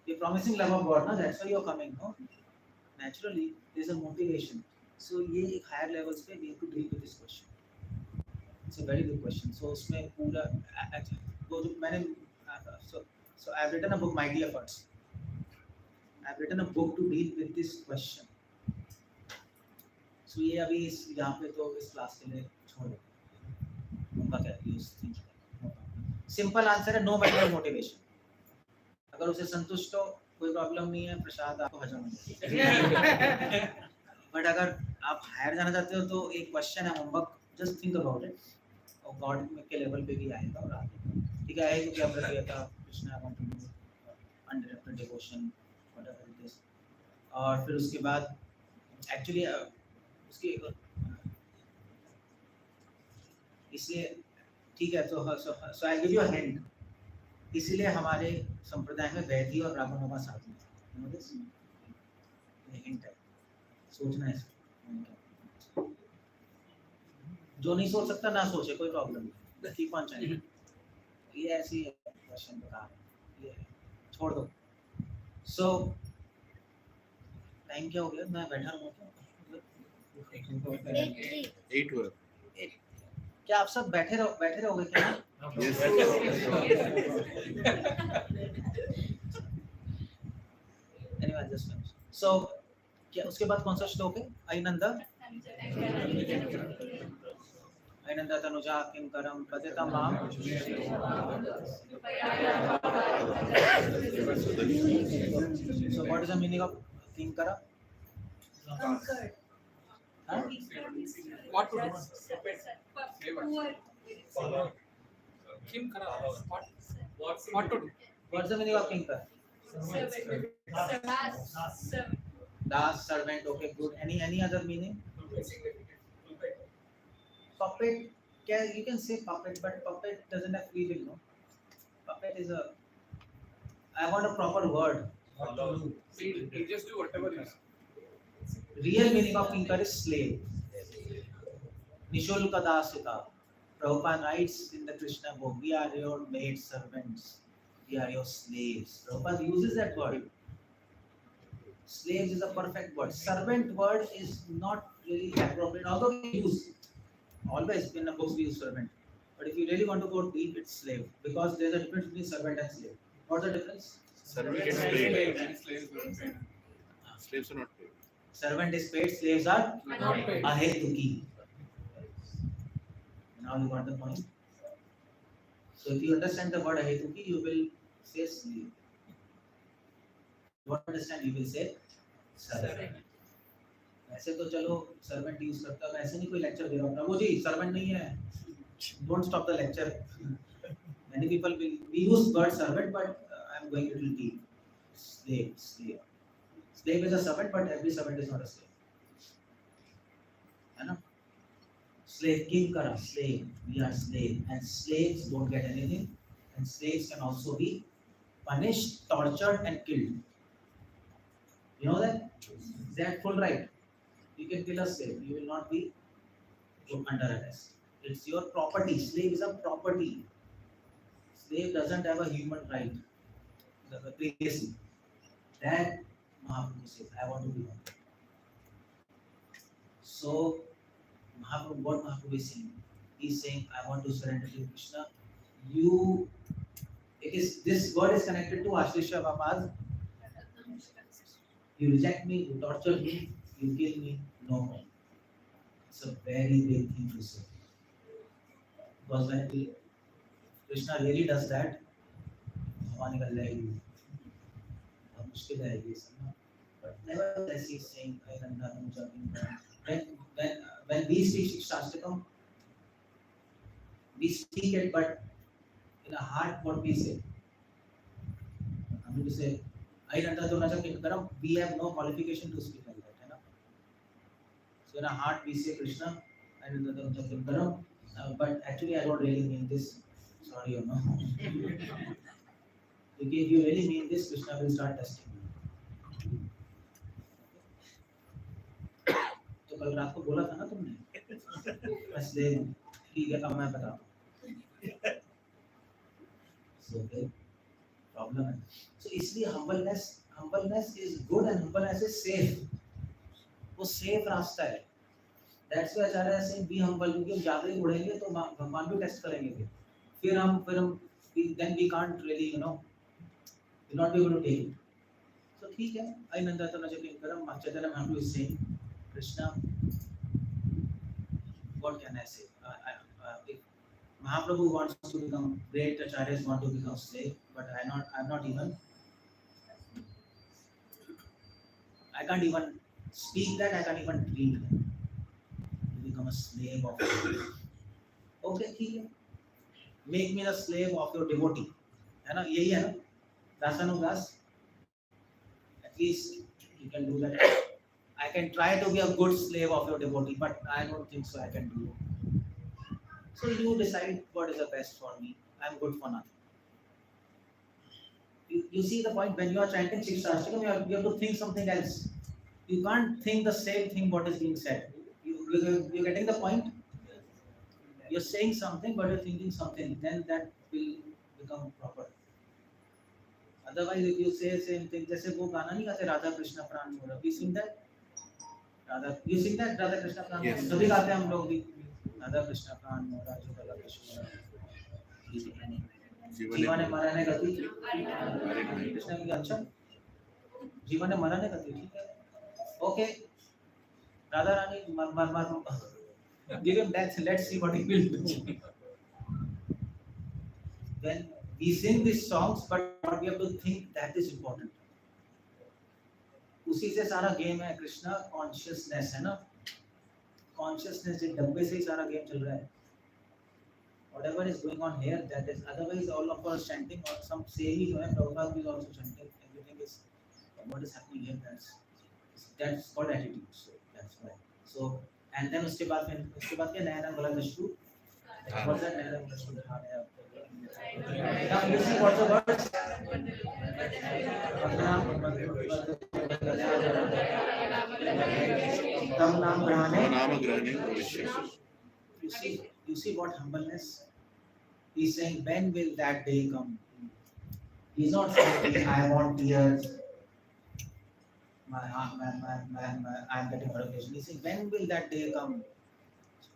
You're promising love of God, ना? That's why you're coming, no? Naturally, there's a motivation. So ये एक higher levels पे we have to deal with this question. It's a very good question. So उसमें पूरा वो जो मैंने so I've written a book, Mighty Efforts. I've written a book to deal with this question. So ये अभी इस यहाँ पे तो इस क्लास के लिए छोड़ दो. उनका क्या use think. Simple answer है no matter motivation. अगर उसे संतुष्ट हो कोई प्रॉब्लम नहीं है, प्रसाद आपको हजम हो जाएगा. बट अगर आप हायर जाना चाहते हो तो एक क्वेश्चन है homework, just think about it. और गॉड के लेवल पे भी आएगा और आगे ठीक है क्योंकि आप बताइए था Krishna I want to do undirected devotion whatever it is. और फिर उसके बाद एक्चुअली उसकी इसलिए ठीक है तो so I give you a hint. इसीलिए हमारे संप्रदाय में वैदिक और ब्राह्मणों का साथ में हिंट है. सोचना है इसको. जो नहीं सोच सकता ना सोचे, कोई प्रॉब्लम नहीं. Keep on channel. ये ऐसी क्वेश्चन बता ये छोड़ दो. सो टाइम क्या हो गया? मैं बैठा रहूँ क्या? 8 हुआ. क्या आप सब बैठे रहोगे क्या? Anyway, just finish. So क्या उसके बाद कौन सा श्लोक है? अयनंदा तनुजा किंकरम पतितं माम. So what is the meaning of kinkara? Huh? What to do? What to do? What's the meaning of kinkar? Das, servant. Okay, good. Any other meaning? Puppet. You can say puppet, but puppet doesn't have free will, no? Puppet is a. I want a proper word. You just do whatever you say. Real meaning of kinkar is slave. Nishulka dasita. Prabhupada writes in the Krishna book, we are your maid servants. We are your slaves. Prabhupada uses that word. Slaves is a perfect word. Servant word is not really appropriate, although we use always in the books we use servant. But if you really want to go deep, it's slave, because there's a difference between servant and slave. What's the difference? Servant gets paid. Slaves are not paid. Servant is paid, slaves are Not paid. ahetuki. Now you got the point. So if you understand the word ahetuki, you will say slave. You understand, you will say servant. ऐसे तो चलो servant use करता है, ऐसे नहीं कोई lecture दे रहा हूँ प्रभु जी सर्वेंट नहीं है. Don't stop the lecture. Many people will we use word servant, but I am going a little deep. Slave. Slave is a servant, but every servant is not a slave. है ना? Slave, kinkara, slave. We are slave, and slaves don't get anything, and slaves can also be punished, tortured, and killed. You know that? They have full right. You can kill a slave. You will not be under arrest. It's your property. Slave is a property. Slave doesn't have a human right. The privacy. That Mahaprabhu says, I want to be one. So, Mahaprabhu, what Mahaprabhu is saying? He's saying, I want to surrender to Krishna. This word is connected to Ashlisha Baba's. You reject me, you torture me, you kill me, no more. It's a very big thing to say. Because when Krishna really does that, भगवान निकल जाएगी. बहुत मुश्किल है ये समझना. But nevertheless, he's saying, when we speak Shastakam, we speak it, but in a heart, what we say? I'm going to say, we have no qualification to speak like that. है ना? So in a heart, we say Krishna, but actually I don't really mean this. Sorry, you know. if you really mean this, Krishna will start testing you. तो कल रात को बोला था ना तुमने, मैं slave हूँ, ठीक है अब मैं बताता हूँ. So okay, problem है. So इसलिए humbleness is good and humbleness is safe. वो safe रास्ता है. That's why आचार्य से be humble, क्योंकि हम ज़्यादा ही उड़ेंगे तो भगवान भी टेस्ट करेंगे फिर हम then we can't really we'll not be able to take it. So ठीक है, I नंदा तब जब करम Chaitanya Mahaprabhu is saying, Krishna, what can I say? If Mahaprabhu wants to become great, acharyas want to become slave, but I'm not even. I can't even speak that. I can't even dream that. To become a slave of. Okay, ठीक है. Make me the slave of your devotee. है ना? यही है ना? दासानुदास. At least you can do that. I can try to be a good slave of your devotee, but I don't think so I can do it. So you decide what is the best for me. I'm good for nothing. You see the point, when you are chanting Shikshashtakam, you have to think something else. You can't think the same thing what is being said. You're getting the point? You're saying something, but you're thinking something. Then that will become proper. Otherwise, if you say same thing, जैसे वो गाना नहीं गाते राधा कृष्ण प्राण मोरा, we sing that. You sing that Radha Krishna प्राण मोरा. सभी गाते हैं हम लोग भी. राधा कृष्ण प्राण मोरा जो गला कृष्ण. जीवन है मरण है गति. कृष्ण की अच्छा. जीवन है मरण है गति, ठीक है. Okay. राधा रानी मर. Give him that. Let's see what he will do. Then we sing these songs, but what we have to think, that is important. उसी से सारा गेम है. कृष्णा कॉन्शियसनेस है ना. कॉन्शियसनेस के डब्बे से ही सारा गेम चल रहा है. Whatever is going on here, that is. Otherwise, all of us chanting or some saying जो है, Prabhupada is also chanting. Everything is what is happening here. That's called attitude. So that's why. So and then उसके बाद क्या नया नाम बोला दशु. What's that नया नाम दशु? Now you see what's the words? तम नाम ग्रहणे. You see what humbleness? He's saying, when will that day come? He's not saying, I want tears. I'm getting motivation. He's saying, when will that day come?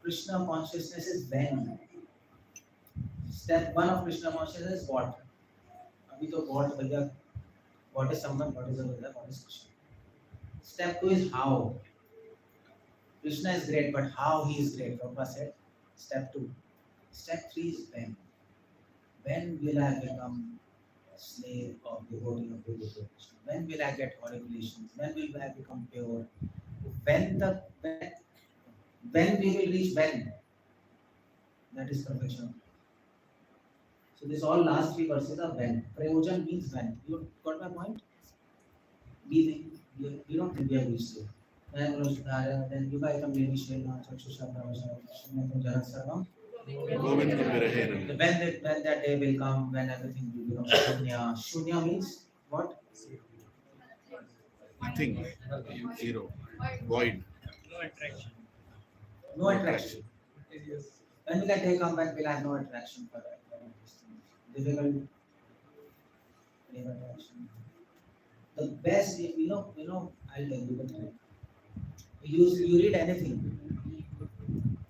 Krishna consciousness is when. Step one of Krishna consciousness is what? अभी तो what भैया, what is someone, what is a भैया, what is Krishna. Step two is how. Krishna is great, but how he is great? Prabhupada said, step two. Step three is when. When will I become a slave of devotee of Krishna? When will I get oraculations? When will I become pure? When we will reach when? That is perfection. So this all last three verses are when. Prayojan means when. You got my point? We don't think we have reached it. Then you guys come Devi Shreya, Chakshusha, Sarvam. When that day will come, when everything will become Shunya. Shunya means what? Nothing. Zero. Void. No attraction. When will that day come, when will I have no attraction for that? Difficult. Attraction. The best, I'll tell you the truth. You read anything.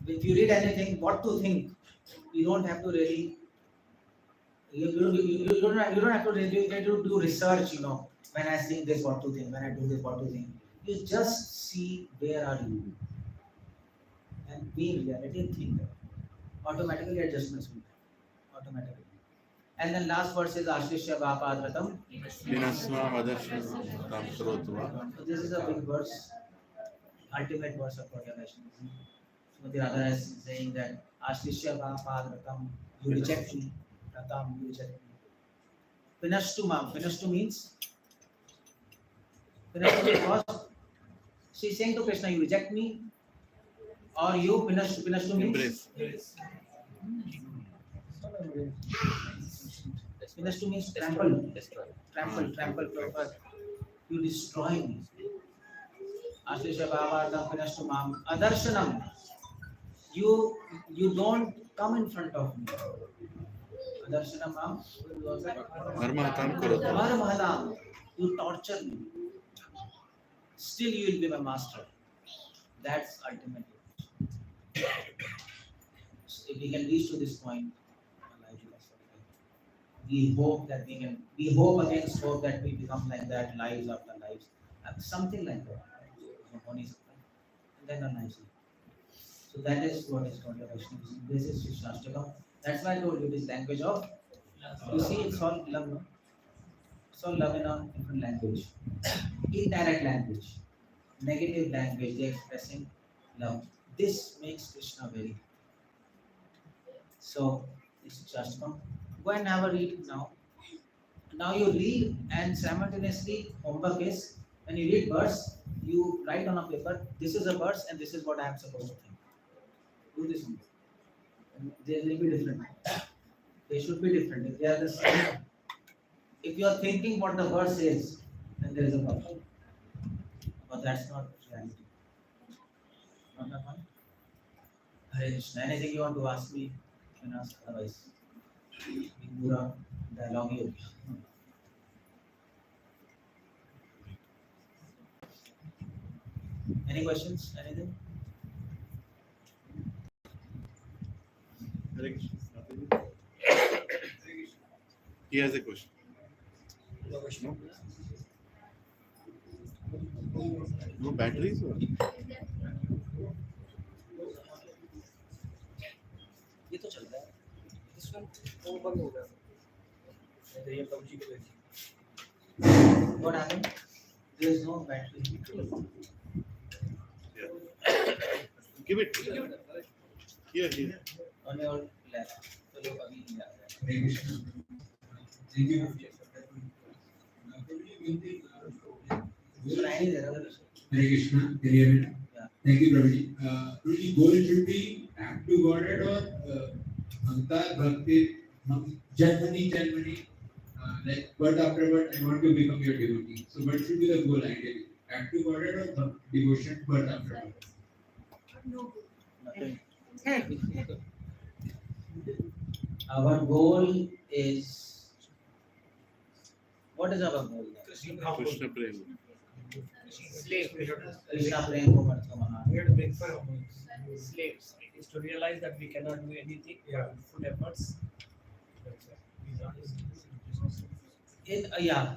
If you read anything, what to think, you don't have to really. You don't have to really do research. When I sing this, what to think. When I do this, what to think. You just see where are you, and be in reality and think that. Automatically adjustments will happen. Automatically. And then last verse is Ashishya Vapadratam. So this is a big verse, ultimate verse of proclamation. So the other is saying that Ashishya Vapadratam, you reject me. Ratam, you reject me. Pinashtu mam. Pinashtu means? Pinashtu because she's saying to Krishna, you reject me, or you Pinashtu means? Embrace. Vinestu means trample. Destroy. Trample, Prabhupada. You destroy me. Ashlisha Bhavardam Vinestu Mam. Adarshanam. You don't come in front of me. Adarshanam Mam. Marmahatam Kurutam. Marmahatam. You torture me. Still you will be my master. That's ultimate. If we can reach to this point, we hope that we hope against hope that we become like that, lives after lives, something like that. And then a nice. So that is what is called the Vaishnavism. This is Shastakam. That's why I told you this language of, you see, it's all love. No? It's all love in a different language. Indirect language, negative language, they're expressing love. This makes Krishna very. So, this is Shastakam. Go and have a read now. Now you read and simultaneously homework is, when you read verse, you write on a paper, this is a verse and this is what I am supposed to think. Do this homework. They will be different. They should be different. If they are the same, if you are thinking what the verse is, then there is a problem. But that's not reality. Not that one? Hare Krishna. Anything you want to ask me, you can ask. Otherwise, Pura dialogue ही हो गया. Any questions? Anything? He has a question. No batteries? Or? ये तो चल रहा है. This one वो बंद हो गया. नहीं ये PUBG के लिए. What happened? There is no battery. Yeah. Give it. Here. On your left. तो लोग अभी नहीं आ रहे. Hare Krishna. Thank you. सुनाई नहीं दे रहा. Hare Krishna. Can you hear me? Yeah. Thank you, Prabhuji. Prabhuji, goal should be back to Godhead or Bhakti, Bhakti, Janmani, like birth after birth, I want to become your devotee. So, what should be the goal ideally? Back to Godhead or devotion, birth after birth? No. Nothing. Our goal is, what is our goal? Krishna Prem. Slave. Krishna Prem ko Bharta Mahan. We have to bring for slaves. It is to realize that we cannot do anything. Full efforts. That's Yeah,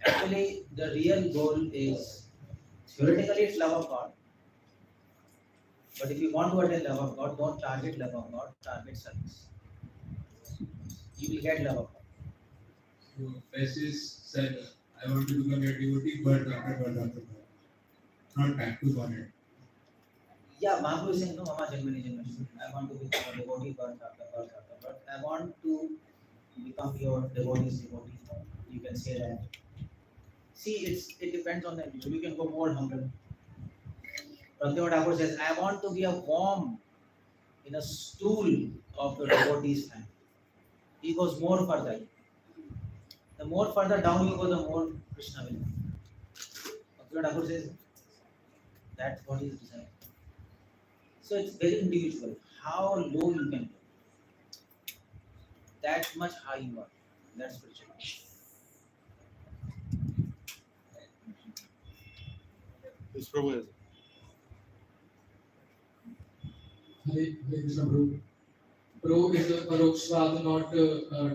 actually the real goal is, theoretically it's love of God. But if you want to attain love of God, don't target love of God, target service. You will get love of God. So, best is said, I want to become your devotee, birth after birth. Not back to Godhead. Yeah, Mahaprabhu is saying, no, Mama Janmani. I want to become a devotee, birth after birth. I want to become your devotee's devotee. You can say that. See, it depends on the individual. You can go more humble. Bhaktivinoda Thakur says, I want to be a worm in a stool of the devotee's hand. He goes more further. The more further down you go, the more Krishna will be. Bhaktivinoda Thakur says, that's what he is designed. So it's very individual. How low you can go. That much high you are. That's spiritual. This Prabhu has. Hare Krishna Prabhu. Prabhu is a parokshvad, not a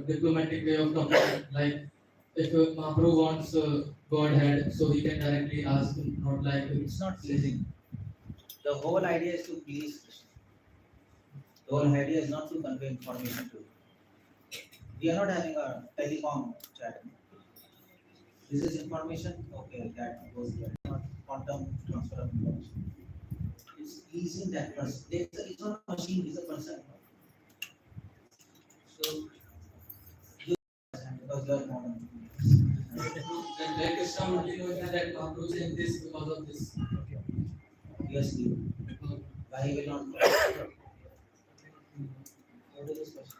diplomatic way of talking. Like if Mahaprabhu wants Godhead, so he can directly ask him, not like It's not pleasing. The whole idea is to please Krishna. The whole idea is not to convey information to you. We are not having a telecom chat. This is information, okay, that goes there. Not quantum transfer of information. It's easy that person. It's not a machine, it's a person. So, you because you are modern. like Krishna would know that Mahaprabhu saying this because of this. Obviously, why he will not? What is this question?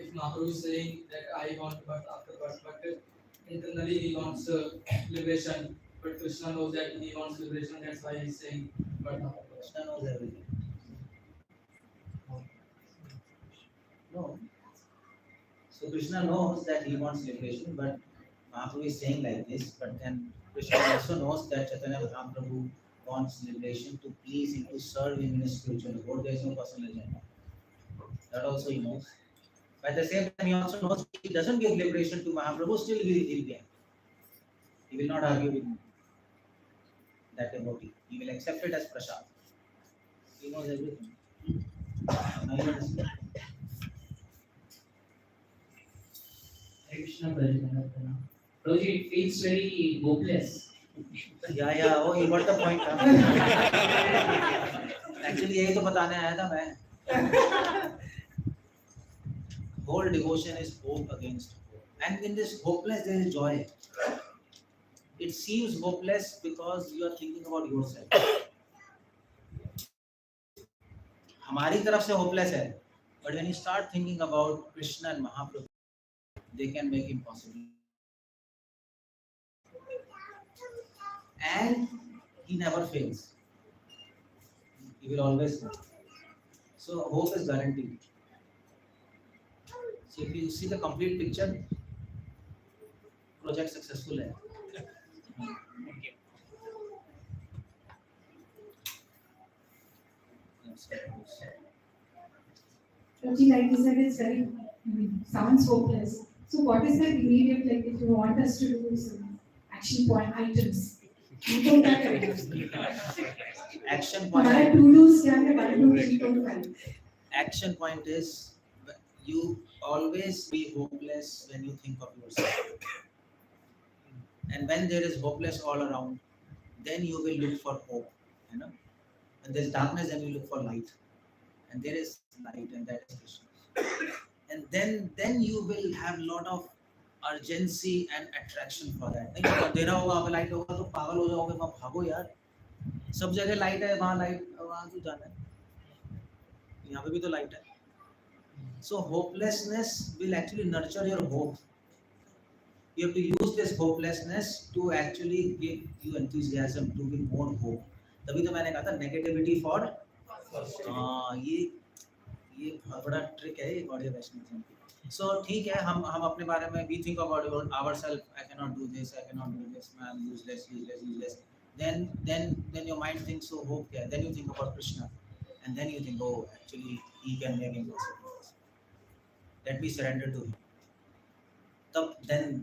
if Mahaprabhu is saying that I want birth after birth, but internally he wants liberation, but Krishna knows that he wants liberation, that's why he's saying birth after birth. Krishna knows everything. No. So Krishna knows that he wants liberation, but Mahaprabhu is saying like this, but then Krishna also knows that Chaitanya Mahaprabhu wants liberation to please him, to serve him in his spiritual abode. There is no personal agenda. That also he knows. But at the same time, he also knows if he doesn't give liberation to Mahaprabhu, still he will be happy. He will not argue with that devotee. He will accept it as prasad. He knows everything. Now you understand. Hare Krishna, Prabhuji. Prabhuji, it feels very hopeless. Yeah, oh, you got the point. Actually, यही तो बताने आया था मैं. Whole devotion is hope against hope, and in this hopeless there is joy. It seems hopeless because you are thinking about yourself. हमारी तरफ से hopeless है, but when you start thinking about Krishna and Mahaprabhu, they can make impossible. And he never fails. He will always win. So hope is guaranteed. So if you see the complete picture, project successful है. Prabhuji, like you said, it's very, sounds hopeless. So what is the immediate, like if you want us to do some action point items? You don't have Action हमारा point. to-dos क्या है, what do we don't. Action point is you always be hopeless when you think of yourself. And when there is hopeless all around, then you will look for hope. You know, when there is darkness, then you look for light. And there is light, and that is Krishna. And then you will have a lot of urgency and attraction for that. नहीं तो अंधेरा होगा, वहाँ पे light होगा तो पागल हो जाओगे, वहाँ भागो यार. सब जगह लाइट है, वहाँ लाइट, वहाँ क्यों जाना है? यहाँ पे भी तो लाइट है. So hopelessness will actually nurture your hope. You have to use this hopelessness to actually give you enthusiasm, to give more hope. तभी तो मैंने कहा था negativity for ये बहुत बड़ा ट्रिक है ये गौड़िया वैष्णव की. So ठीक है, हम अपने बारे में we think about ourselves. I cannot do this, I cannot do this. I am useless. Then your mind thinks, so hope क्या? Then you think about Krishna, and then you think, oh, actually he can make impossible. Let me surrender to him.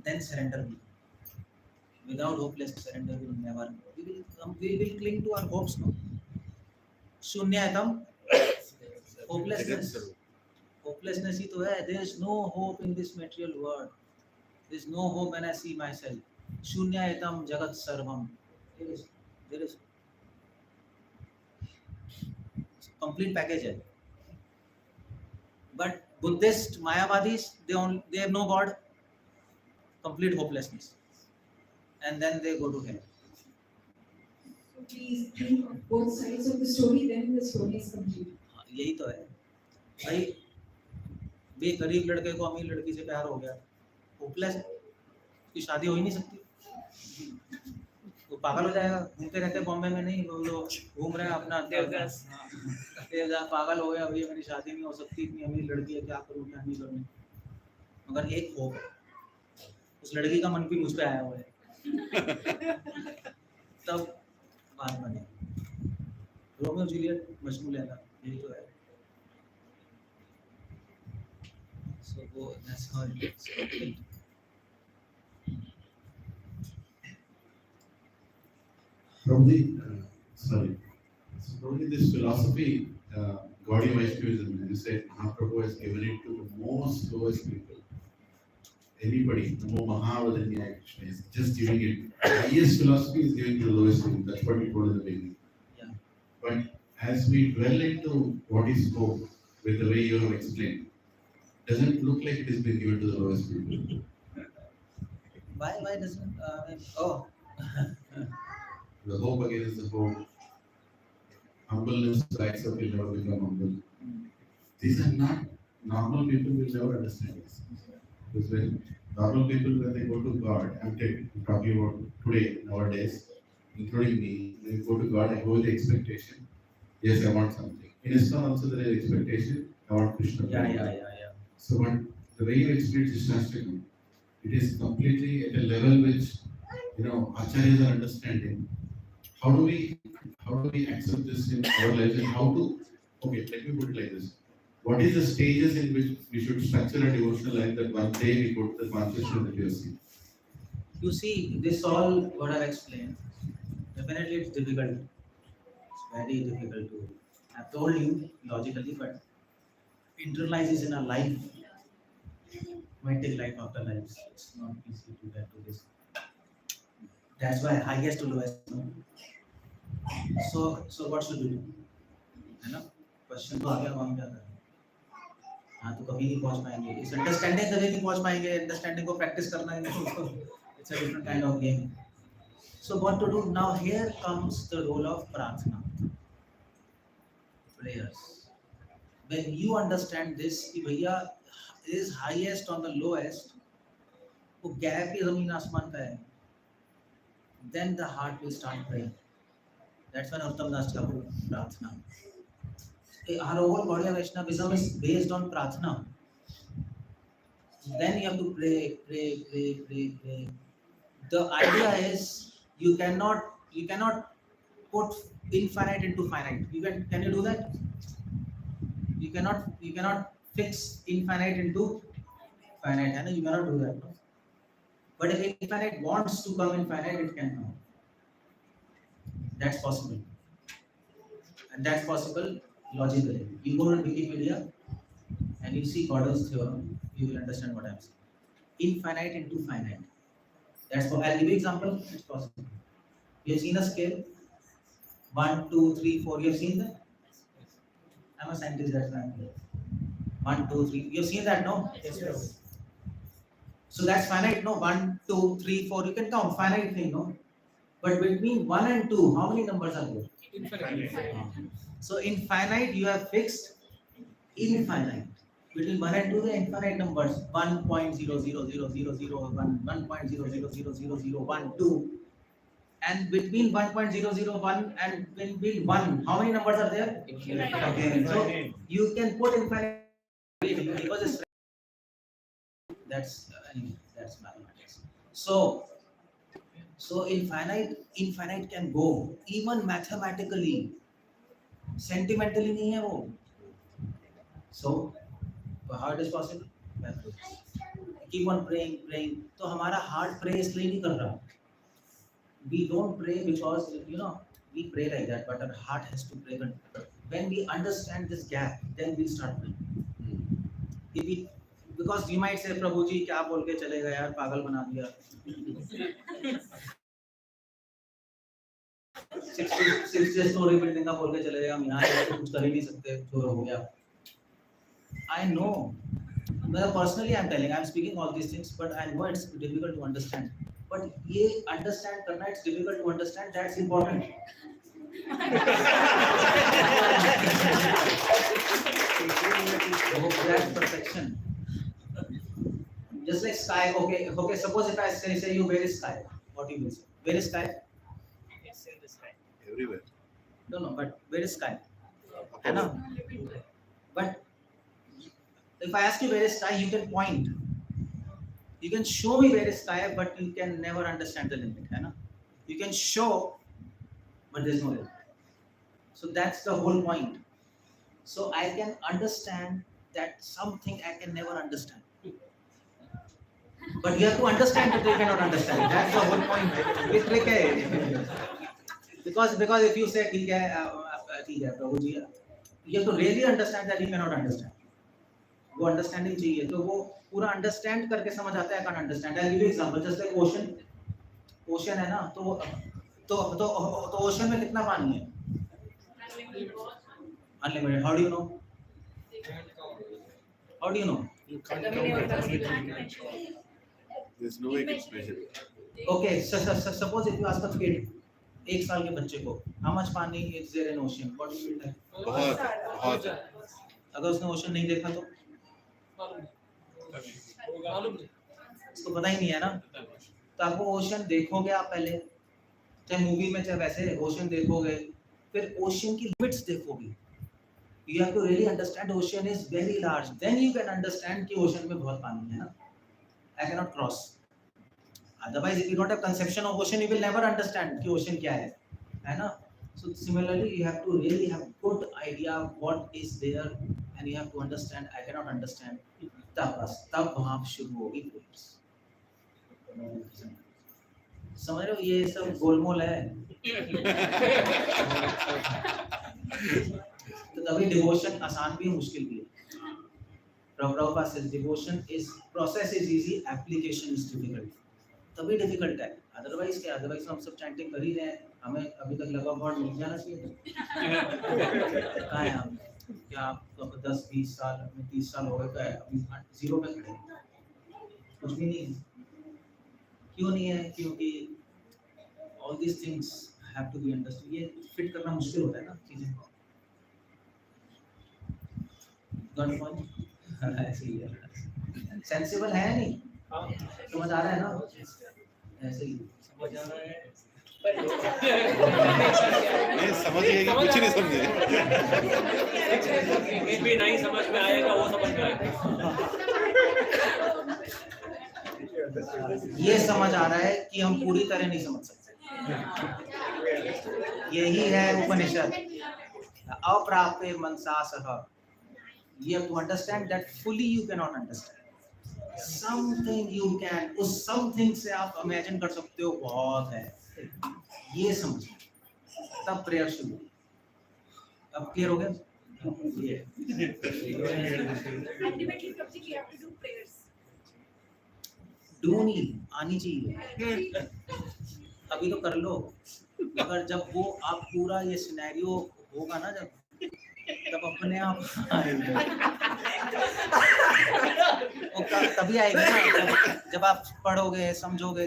Then surrender will. Without hopeless surrender will never. We will cling to our hopes, no? Shunyatam, hopelessness. Hopelessness ही तो है. There is no hope in this material world. There is no hope when I see myself. Shunyatam jagat sarvam. There is complete package है. But Buddhist Mayavadis, they have no God, complete hopelessness, and then they go to hell. So please think of both sides of the story, then the story is complete. यही तो है भाई. बेगरीब लड़के को अमीर लड़की से प्यार हो गया, होपलेस है, उसकी शादी हो ही नहीं सकती. वो पागल हो जाएगा. घूमते रहते बॉम्बे में, नहीं वो लोग घूम रहे हैं अपना देवदास, पागल हो गया भैया, मेरी शादी नहीं हो सकती, इतनी अमीर लड़की है, क्या करूँ क्या नहीं करूँ. मगर एक होप है, उस लड़की का मन भी मुझ पे आया हुआ है, तब बात बने. रोमियो जूलियट मजनू लेना, यही तो है. So that's how it is. Prabhuji, sorry. So Prabhuji, this philosophy, Gaudiya Vaishnavism, you said Mahaprabhu has given it to the most lowest people. Anybody, no Mahavadanya Krishna is just giving it. The highest philosophy is given to the lowest people. That's what you told in the beginning. Yeah. But as we dwell into what he spoke with the way you have explained, doesn't look like it has been given to the lowest people. Why doesn't oh The hope against the hope. Humbleness, rise up, will never become humble. These are not normal people will never understand this. Because when normal people, when they go to God, I'm talking about today, nowadays, including me, when you go to God, I go with the expectation, yes, I want something. In ISKCON also there is expectation, I want Krishna. Yeah. So when the way you experience Shastakam, it is completely at a level which, Acharyas are understanding. How do we accept this in our lives and how to, okay, let me put it like this. What is the stages in which we should structure a devotional life that one day we go to the consciousness that you have seen? You see, this all what I've explained, definitely it's difficult. It's very difficult to. I've told you logically, but internalize this in our life. Might take life after life. It's not easy to get to this. That's why highest to lowest. No? So what should we do? है ना? Question तो आ गया, हम क्या करें? हाँ तो कभी नहीं पहुंच पाएंगे. इस understanding कभी नहीं पहुंच पाएंगे. Understanding को practice करना है. It's a different kind of game. So what to do now? Here comes the role of prarthana, prayers. When you understand this, कि भैया is highest on the lowest, वो gap ही ज़मीन आसमान का है. Then the heart will start praying. That's when Uttam Das Thakur prarthana. Our whole body of Vaishnavism is based on prarthana. Then you have to pray. The idea is you cannot put infinite into finite. Can you do that? You cannot fix infinite into finite. You cannot do that. But if infinite wants to come infinite, it can come. That's possible. And that's possible logically. You go to Wikipedia and you see Gödel's theorem, you will understand what I'm saying. Infinite into finite. That's for, I'll give you an example. It's possible. You have seen a scale 1, 2, 3, 4. You have seen that? I'm a scientist, that's why I'm here. 1, 2, 3. You have seen that, no? Yes. So that's finite, no? 1, 2, 3, 4. You can count finite thing, no? But between 1 and 2, how many numbers are there? Infinite. So in finite, you have fixed infinite. Between 1 and 2, the infinite numbers 1.0000001, 1.0000001, 2. And between 1.001 and between 1, how many numbers are there? Infinite. Okay. So you can put infinite because it's that's mathematics. So infinite can go even mathematically. Sentimentally नहीं है वो. So how it is possible? Keep on praying. तो हमारा heart pray इसलिए नहीं कर रहा. We don't pray because we pray like that, but our heart has to pray. When we understand this gap, then we start praying. Because you might say, Prabhuji क्या बोल के चलेगा यार, पागल बना दिया. 60-story building का बोल के चले गया, हम यहाँ तो कुछ कर ही नहीं सकते, चोर हो गया. I know. Personally, I'm telling, I'm speaking all these things, but I know it's difficult to understand. But ये understand करना, it's difficult to understand. That's important. That's perfection. Just like sky. Okay. Suppose if I say you, where is sky? What you will say? Where is sky? It's in the sky. Everywhere. No, but where is sky? I know. But if I ask you where is sky, you can point. You can show me where is sky, but you can never understand the limit. I know. You can show, but there's no limit. So that's the whole point. So I can understand that something I can never understand. But you have to understand that you cannot understand. That's the whole point. It's tricky. Because if you say ठीक है Prabhuji, you have to really understand that you cannot understand. वो understanding चाहिए. तो वो पूरा understand करके समझ आता है. I can't understand. I'll give you example. Just like ocean है ना, तो ocean में कितना पानी है? Unlimited. How do you know? How do you know? You can't count it. There's no way to measure it. Okay, suppose if you ask a kid, 1 साल के बच्चे को, how much पानी is there in ocean? What do you tell? बहुत. अगर उसने ocean नहीं देखा तो? इसको पता ही नहीं है ना, तो आपको ओशन देखोगे आप पहले, चाहे मूवी में चाहे वैसे ओशन देखोगे, फिर ओशन की लिमिट्स देखोगे. You have to really understand ocean is very large. Then you can understand कि ocean में बहुत पानी है ना. I cannot cross. Otherwise, if you don't have conception of ocean, you will never understand कि ocean क्या है ना. So similarly, you have to really have good idea what is there, and you have to understand. I cannot understand. तब वहाँ शुरू होगी prayers. समझ रहे हो, ये सब गोलमोल है. तो तभी डिवोशन आसान भी है, मुश्किल भी है. Prabhupada says devotion is process is easy, application is difficult. तभी डिफिकल्ट है. अदरवाइज क्या, अदरवाइज हम सब चैंटिंग कर ही रहे हैं, हमें अभी तक लगा गॉड मिल जाना चाहिए. कहाँ है हम, क्या आपको 10-20 साल 30 साल हो गए, क्या है अभी जीरो पे खड़े हैं, कुछ भी नहीं है. क्यों नहीं है? क्योंकि all these things have to be understood. ये फिट करना मुश्किल होता है ना चीजें. गॉड पॉइंट ऐसे ही है. सेंसिबल है नहीं, समझ आ रहा है ना, ऐसे ही समझ आ रहा है. ये समझिए कि कुछ नहीं समझे. भी नहीं समझ में आएगा, वो समझ में आएगा. ये समझ आ रहा है कि हम पूरी तरह नहीं समझ सकते. यही है उपनिषद. अप्राप्य मनसा सह. You have to understand that fully you cannot understand. Something you can, उस something से आप imagine कर सकते हो बहुत है. ये समझ, तब प्रेयर शुरू. अब क्लियर हो गया? Ultimately, Prabhuji, we have to do prayers. Do नहीं, आनी चाहिए. अभी तो कर लो, मगर जब वो आप पूरा ये सिनेरियो होगा ना, जब तब अपने आप तभी आएगा ना. जब आप पढ़ोगे, समझोगे,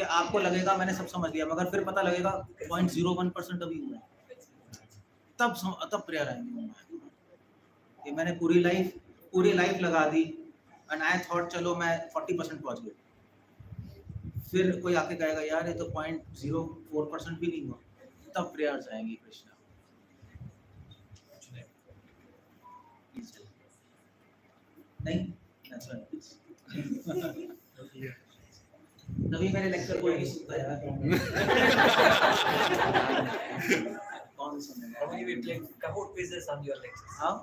आपको लगेगा मैंने सब समझ लिया, मगर फिर पता लगेगा 0.01% अभी हुआ है. तब प्रेयर आएंगे कि मैंने पूरी लाइफ लगा दी, एंड आई थॉट चलो मैं 40% पहुंच गया. फिर कोई आके कहेगा यार ये तो 0.04% भी नहीं हुआ. तब प्रेयर्स आएंगी कृष्णा. नहीं, that's what it is. तभी मेरे लेक्चर कोई नहीं सुनता यार. कौन सुनेगा? We play Kahoot quizzes on your lectures. हाँ?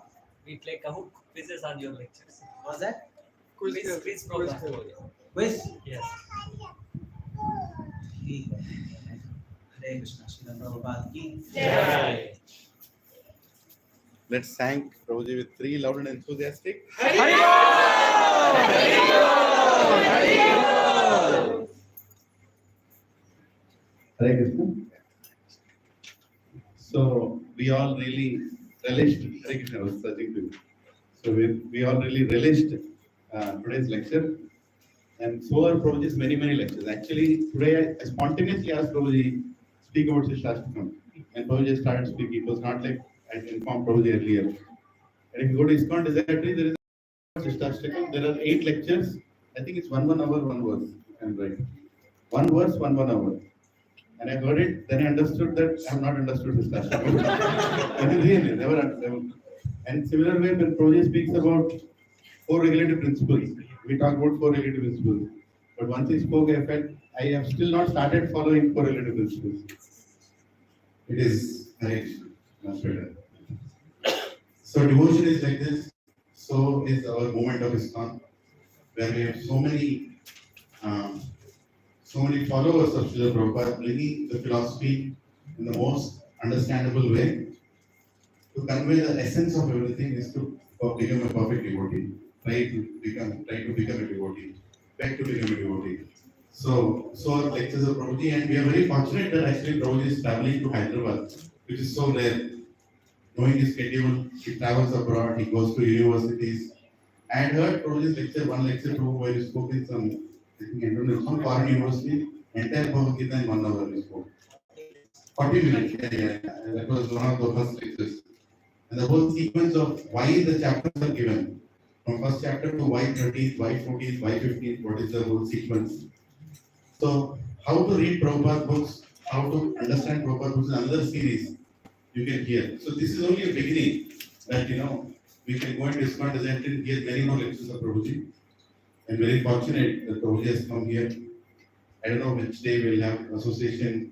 We play Kahoot quizzes on your lectures. What's that? Quiz program. Quiz? Yes. ठीक है. हरे कृष्णा. श्रील प्रभुपाद की Jai. Let's thank Prabhuji with 3 loud and enthusiastic. Hare Krishna. So we all really relished. Hare Krishna, I was searching to you. So we all really relished today's lecture, and so are Prabhuji's many lectures. Actually, today I spontaneously asked Prabhuji speak about Shashtakam, and Prabhuji started speaking. It was not like I informed Prabhuji earlier. And if you go to ISKCON Desiratory, there is Shashtakam. There are 8 lectures. I think it's 1 hour, 1 verse. I'm right. 1 verse, 1 hour. And I heard it, then I understood that I have not understood Shashtakam. Really, never. And similar way, when Prabhuji speaks about 4 regulative principles, we talk about 4 regulative principles. But once he spoke, I felt I have still not started following 4 regulative principles. It is much better. So devotion is like this. So is our movement of ISKCON, where we have so many followers of Srila Prabhupada bringing the philosophy in the most understandable way. To convey the essence of everything is to become a perfect devotee. Try to become a devotee. Beg to become a devotee. So our lectures of Prabhuji, and we are very fortunate that actually Prabhuji is traveling to Hyderabad, which is so rare. Knowing his schedule, he travels abroad, he goes to universities. I had heard Prabhuji's lecture, one lecture where he spoke in some foreign university, entire Bhagavad Gita in 1 hour he spoke. 40 minutes, yeah. That was one of the first lectures. And the whole sequence of why the chapters are given, from first chapter to why 13th, why 14th, why 15th, what is the whole sequence. So, how to read Prabhupada's books, how to understand Prabhupada's books is another series you can hear. So, this is only a beginning that we can go and discuss and hear many more lectures of Prabhuji. I'm very fortunate that Prabhuji has come here. I don't know which day we'll have association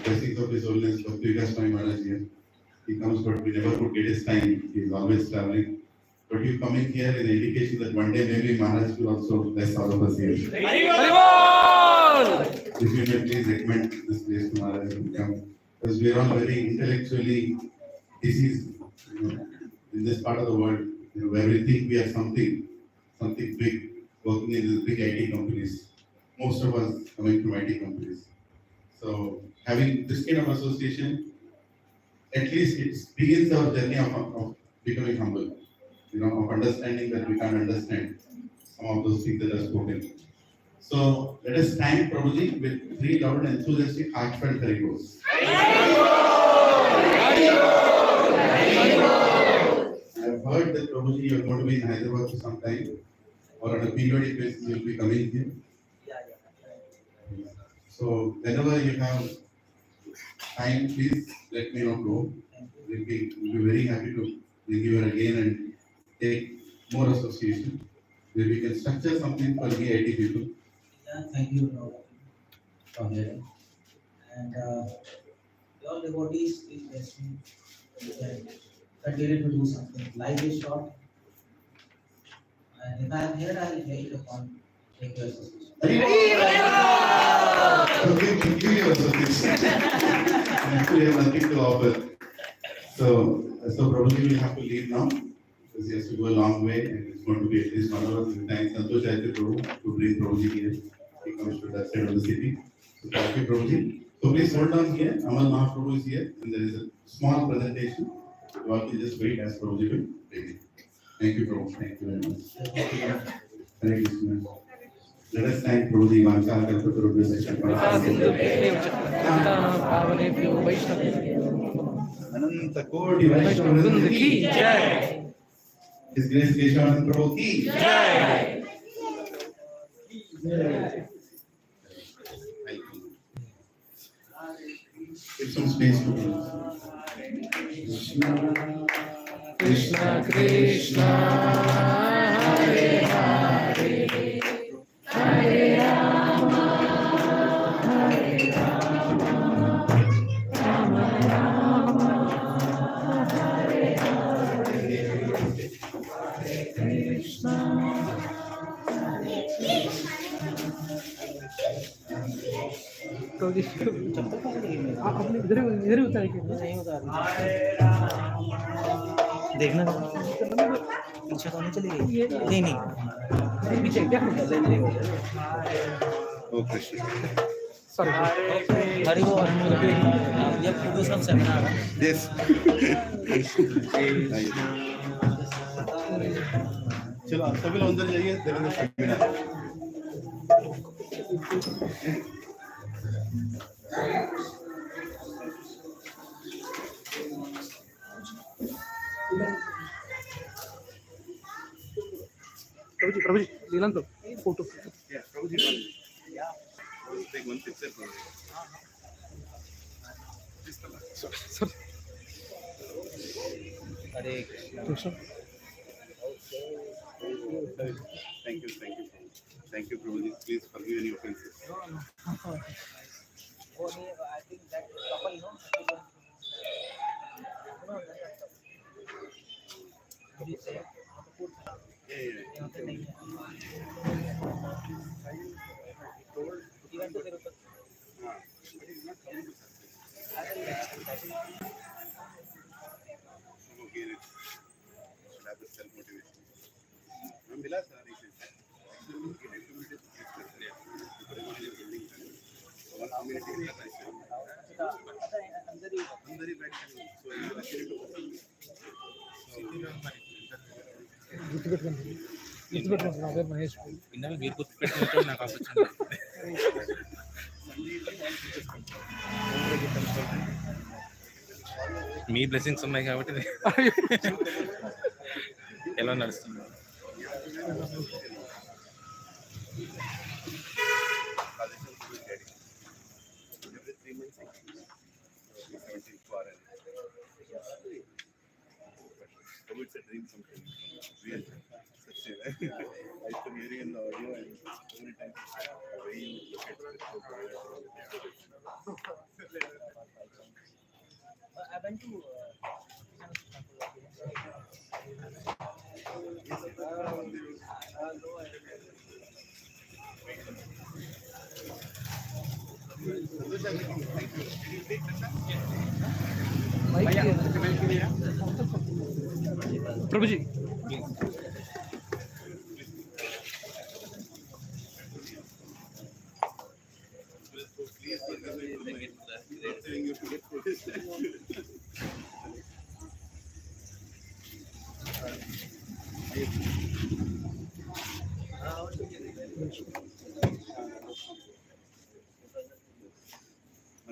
blessings of His Holiness Bhakti Swami Maharaj here. He comes, but we never could get his time. He's always traveling. But you coming here is an indication that one day maybe Maharaj will also bless all of us here. If you may please recommend this place to Maharaj to come. Because we are all very intellectually diseased in this part of the world, where we think we are something big, working in these big IT companies. Most of us coming from IT companies. So having this kind of association, at least it begins our journey of becoming humble, of understanding that we can't understand some of those things that are spoken. So let us thank Prabhuji with 3 loud and enthusiastic heartfelt haribos. I have heard that Prabhuji, you are going to be in Hyderabad for some time, or on a periodic basis you will be coming here. So whenever you have time, please let me know. We'll be very happy to bring you here again and take more association, where we can structure something for the IT people. Yeah, thank you for hearing. And all devotees, please bless me. We can continue to do something. Life is short. And if I am here, I will take upon take your association. Okay, thank you, your association. Actually, I have nothing to offer. So Prabhuji will have to leave now, because he has to go a long way, and it's going to be at least 1 hour. Thanks, Santosh Chaitya Prabhu, to bring Prabhuji here. He comes to that side of the city. So thank you, Prabhuji. So please hold on here. Amal Mahaprabhu is here, and there is a small presentation. You all can just wait as Prabhuji will begin. Thank you, Prabhu. Thank you very much. Hare Krishna. Let us thank Prabhuji. Ananta Koti Vaishnava ki Jai. His Grace Keshavananda Prabhu ki Jai. Give some space to Prabhu. Krishna Krishna Hare Hare Hare Rama Hare Rama Rama Rama Hare Hare Hare Krishna आपने इधर उतार के नहीं उतार देखना पीछे तो नहीं चली गई नहीं पीछे क्या Oh Krishna. सॉरी हरि वो ये पूरा सब सेमिनार है Yes. चलो आप सभी लोग अंदर जाइए. There is a seminar. Prabhuji लीलांदा photo Yeah, Prabhuji. Yeah. Take one picture for you. Hare Thank you. Thank you, Prabhuji. Please forgive any offenses. I think that couple, Even to Tirupati. But he's not coming to Saturday. I will Okay, should have the self-motivation. I'm Vilas, he says. Actually, he had committed to this area. Everyone is building time. So one community is like I'm very bad. So you actually do గుర్తుపెట్టుకుంటున్నా మహేష్ పిన్నలు మీరు గుర్తుపెట్టుకుంటే నాకు ఆలోచన మీ blessings ఉన్నాయి కాబట్టి ఎలా నడుస్తుంది. Every 3 months, 17 for an. It's a dream something real. Such a I used to hear in the audio and so many times the way you look at it. I went to Prabhuji.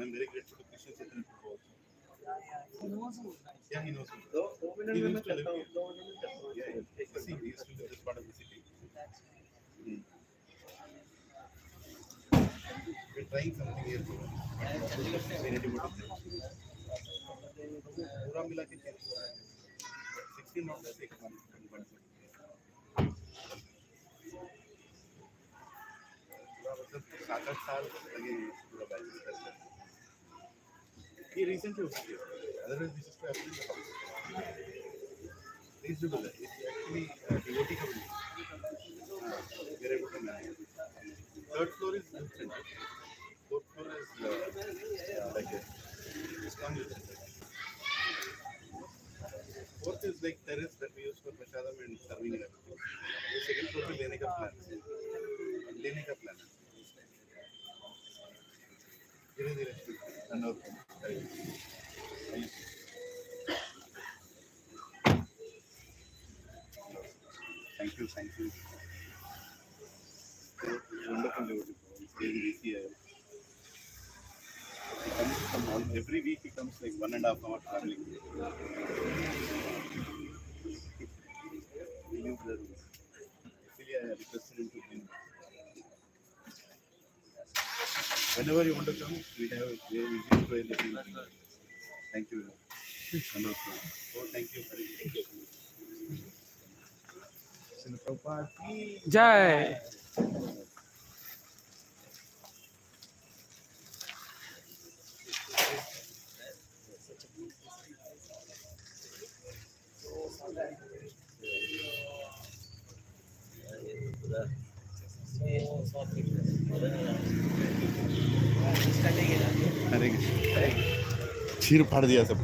I'm very grateful to Krishna Chaitanya Prabhu also. he knows who. Yeah, he knows me. He used to live here. Yeah, yeah. See, he used to live this part of the city. We're trying something here. We need to go to पूरा मिला के 16 months से 1 month पूरा मतलब 7-8 साल लगे पूरा balance करने. He recently was here. Otherwise, this is to happen in the house. Please do that. It's actually devotee community. We are able to manage. 3rd floor is different. 4th floor is like a ISKCON center. 4th is like terrace that we use for prasadam and serving and everything. The 2nd floor is लेने का plan. धीरे-धीरे and okay. Thank you. Wonderful devotee. Very easy. He comes from all, every week he comes like 1.5 hour traveling. He lives there. Actually, I requested him to bring. Whenever you want to come, we have very easy to everything. Thank you. Wonderful. Oh, thank you. Prabhupada ki Jai. अरे खीर फाड़ दिया सब.